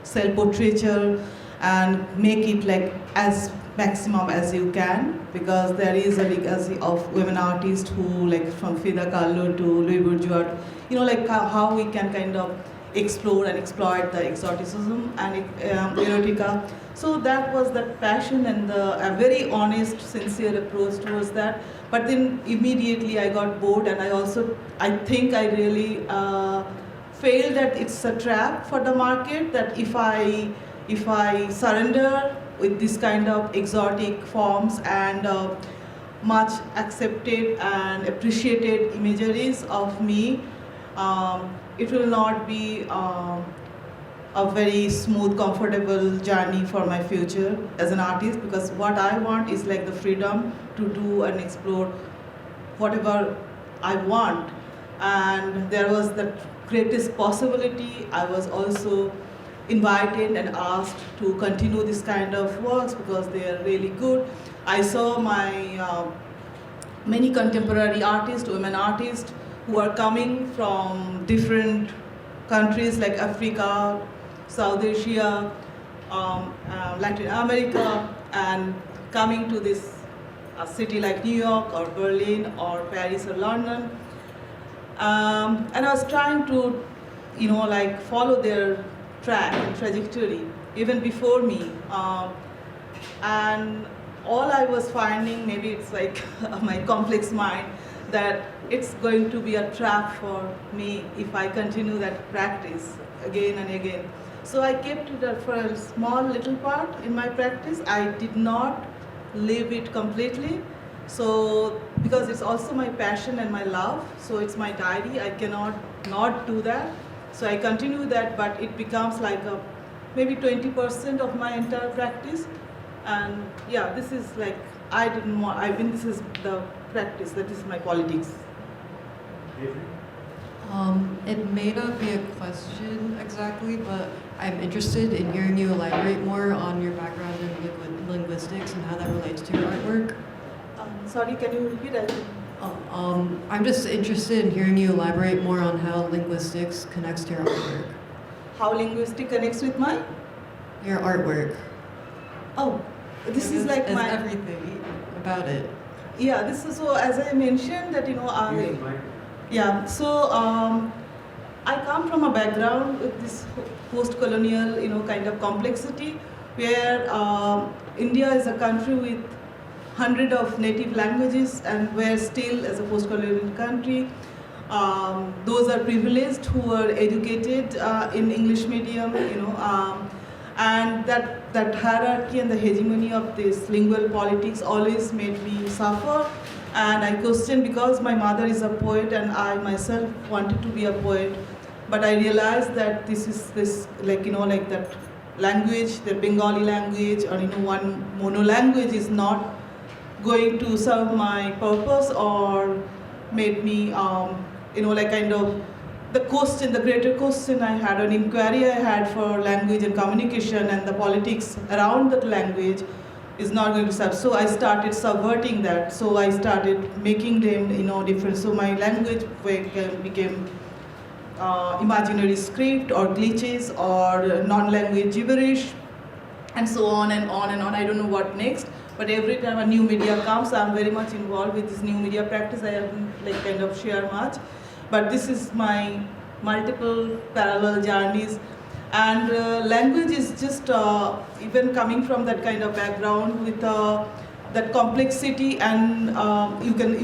self-portraiture, and make it like as maximum as you can, because there is a legacy of women artists who, like from Frida Kahlo to Louis Bourgeois, like how we can kind of explore and exploit the exoticism and erotica. So that was the passion and a very honest, sincere approach towards that. But then immediately I got bored, and I think I really failed that it's a trap for the market, that if I surrender with this kind of exotic forms and much accepted and appreciated imageries of me, it will not be a very smooth, comfortable journey for my future as an artist, because what I want is like the freedom to do and explore whatever I want. And there was the greatest possibility. I was also invited and asked to continue this kind of works because they are really good. I saw my many contemporary artists, women artists, who are coming from different countries like Africa, South Asia, Latin America, and coming to this city like New York or Berlin or Paris or London. And I was trying to, like follow their track and trajectory even before me. And all I was finding, maybe it's like my complex mind, that it's going to be a trap for me if I continue that practice again and again. So I kept it for a small little part in my practice. I did not live it completely. So, because it's also my passion and my love, so it's my diary, I cannot not do that. So I continue that, but it becomes like maybe 20% of my entire practice. And yeah, this is like, this is the practice, that is my politics. It may not be a question exactly, but I'm interested in hearing you elaborate more on your background in linguistics and how that relates to your artwork. Sorry, can you repeat? I'm just interested in hearing you elaborate more on how linguistics connects to your artwork. How linguistics connects with your artwork. Oh, this is like my everything about it. Yeah, this is so. As I mentioned that yeah. So I come from a background with this post-colonial kind of complexity, where India is a country with hundred of native languages, and where still, as a post-colonial country, those are privileged who are educated in English medium, and that hierarchy and the hegemony of this lingual politics always made me suffer. And I questioned, because my mother is a poet and I myself wanted to be a poet, but I realized that like that language, the Bengali language, or one mono language is not going to serve my purpose, or made me the question, the greater question I had, an inquiry I had for language and communication and the politics around that language is not going to serve. So I started subverting that. So I started making them, different. So my language became imaginary script or glitches or non-language gibberish, and so on and on and on. I don't know what next. But every time a new media comes, I'm very much involved with this new media practice. I haven't share much. But this is my multiple parallel journeys. And language is just, even coming from that kind of background with that complexity, and you can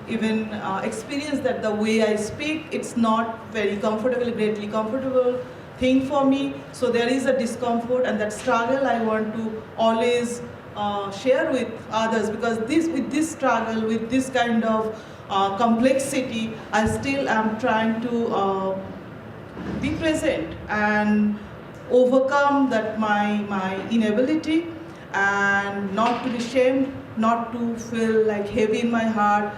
even experience that the way I speak, it's not very greatly comfortable thing for me. So there is a discomfort, and that struggle I want to always share with others, because with this struggle, with this kind of complexity, I still am trying to be present and overcome that my inability, and not to be shamed, not to feel like heavy in my heart.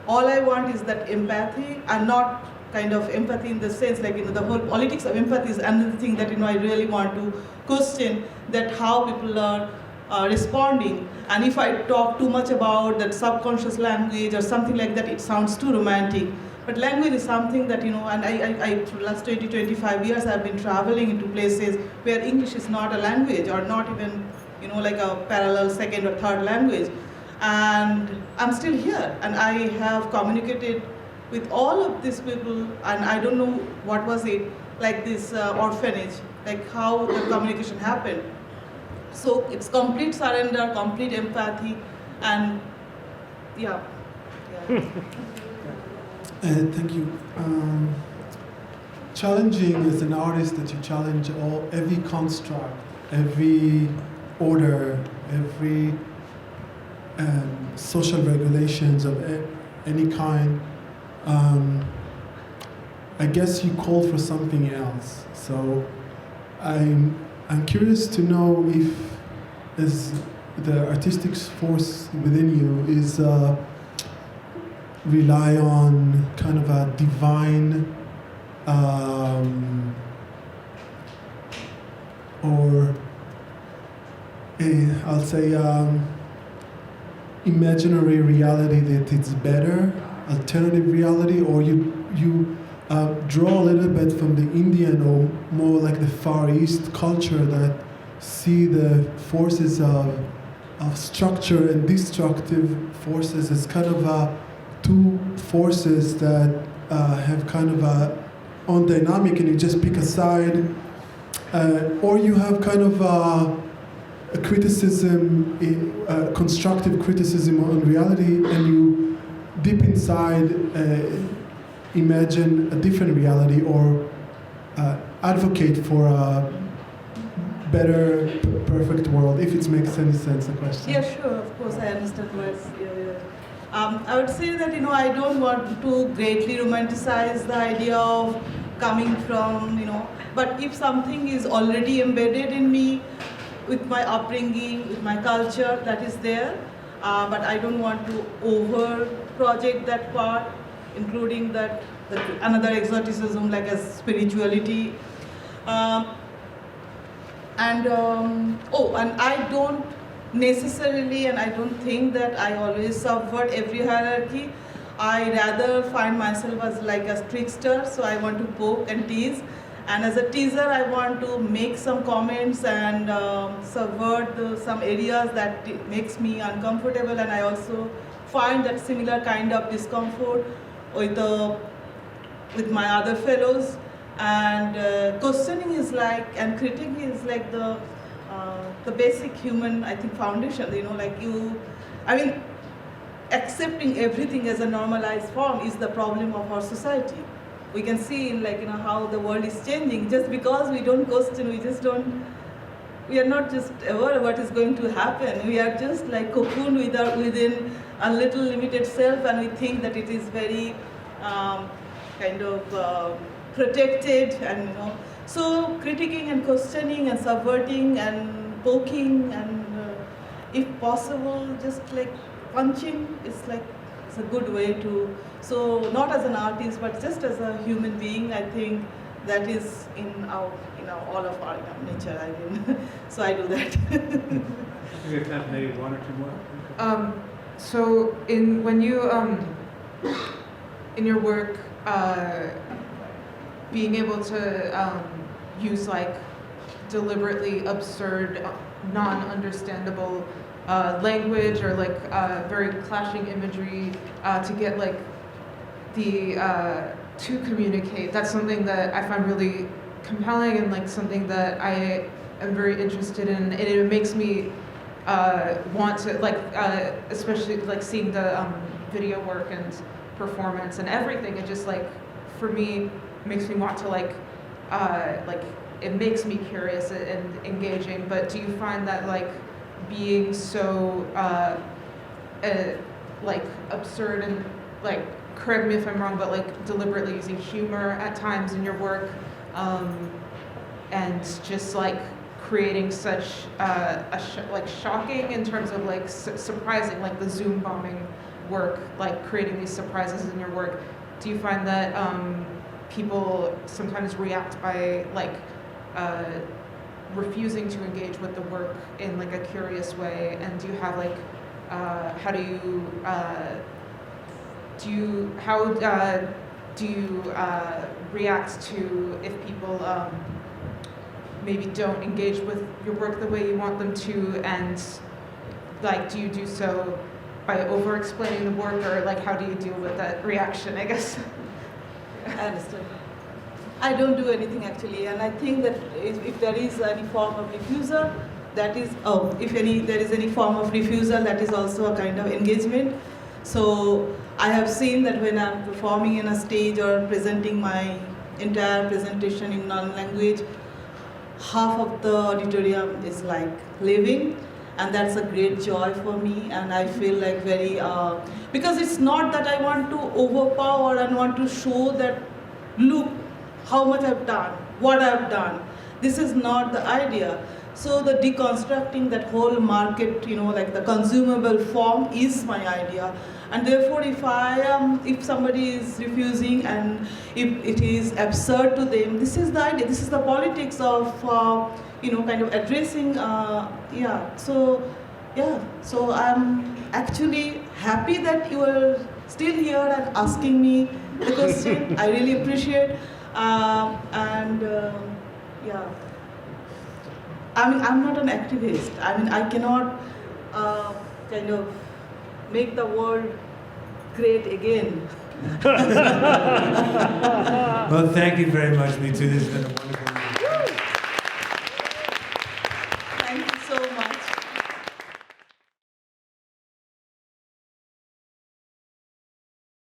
All I want is that empathy, and not kind of empathy in the sense the whole politics of empathy is another thing that I really want to question, that how people are responding. And if I talk too much about that subconscious language or something like that, it sounds too romantic. But language is something that, and I for the last 25 years, I've been traveling into places where English is not a language, or not even, like a parallel second or third language. And I'm still here, and I have communicated with all of these people, and I don't know what was it, like this orphanage, like how the communication happened. So it's complete surrender, complete empathy, and yeah. Thank you. Challenging as an artist, that you challenge every construct, every order, every social regulations of any kind. I guess you called for something else. So I'm curious to know if the artistic force within you is rely on kind of a divine or I'll say imaginary reality that it's better, alternative reality, or you draw a little bit from the Indian or more like the Far East culture that see the forces of structure and destructive forces as kind of two forces that have kind of a own dynamic, and you just pick a side, or you have kind of a criticism, constructive criticism on reality, and you deep inside imagine a different reality, or advocate for a better, perfect world, if it makes any sense, the question. Yeah, sure, of course, I understand what I would say that, I don't want to greatly romanticize the idea of coming from, but if something is already embedded in me, with my upbringing, with my culture, that is there, but I don't want to over-project that part, including that another exoticism like a spirituality. And I don't necessarily, and I don't think that I always subvert every hierarchy. I rather find myself as like a trickster, so I want to poke and tease. And as a teaser, I want to make some comments and subvert some areas that makes me uncomfortable, and I also find that similar kind of discomfort with my other fellows. And questioning is like, and critiquing is like the basic human, I think, foundation. Like you I mean, accepting everything as a normalized form is the problem of our society. We can see in how the world is changing. Just because we don't question, we are not just aware of what is going to happen. We are just like cocooned within a little limited self, and we think that it is very protected, and so critiquing and questioning and subverting and poking and if possible just like punching is it's a good way to, so not as an artist but just as a human being. I think that is in our all of our nature. I mean, so I do that. We have time for maybe one or two more. So when you in your work, being able to use deliberately absurd, non-understandable language or very clashing imagery to get to communicate, that's something that I find really compelling and something that I am very interested in, and it makes me want to especially seeing the video work and performance and everything. It just for me makes me want to it makes me curious and engaging. But do you find that being so absurd and correct me if I'm wrong, but deliberately using humor at times in your work, and just creating such shocking in terms of surprising, the Zoom bombing work, creating these surprises in your work. Do you find that people sometimes react by refusing to engage with the work in a curious way? And do you have how do you react to if people maybe don't engage with your work the way you want them to, and do you do so by over-explaining the work, or how do you deal with that reaction, I guess? I understand. I don't do anything actually, and I think that if there is any form of refusal, that is, there is any form of refusal, that is also a kind of engagement. So I have seen that when I'm performing in a stage or presenting my entire presentation in non-language, half of the auditorium is living, and that's a great joy for me. And I feel very, because it's not that I want to overpower and want to show that, look how much I've done, what I've done. This is not the idea. So the deconstructing that whole market, the consumable form is my idea. And therefore, if somebody is refusing and if it is absurd to them, this is the idea. This is the politics of, addressing, So I'm actually happy that you are still here and asking me the question. I really appreciate. I'm not an activist. I cannot make the world great again. Well, thank you very much, Neetu. This has been a wonderful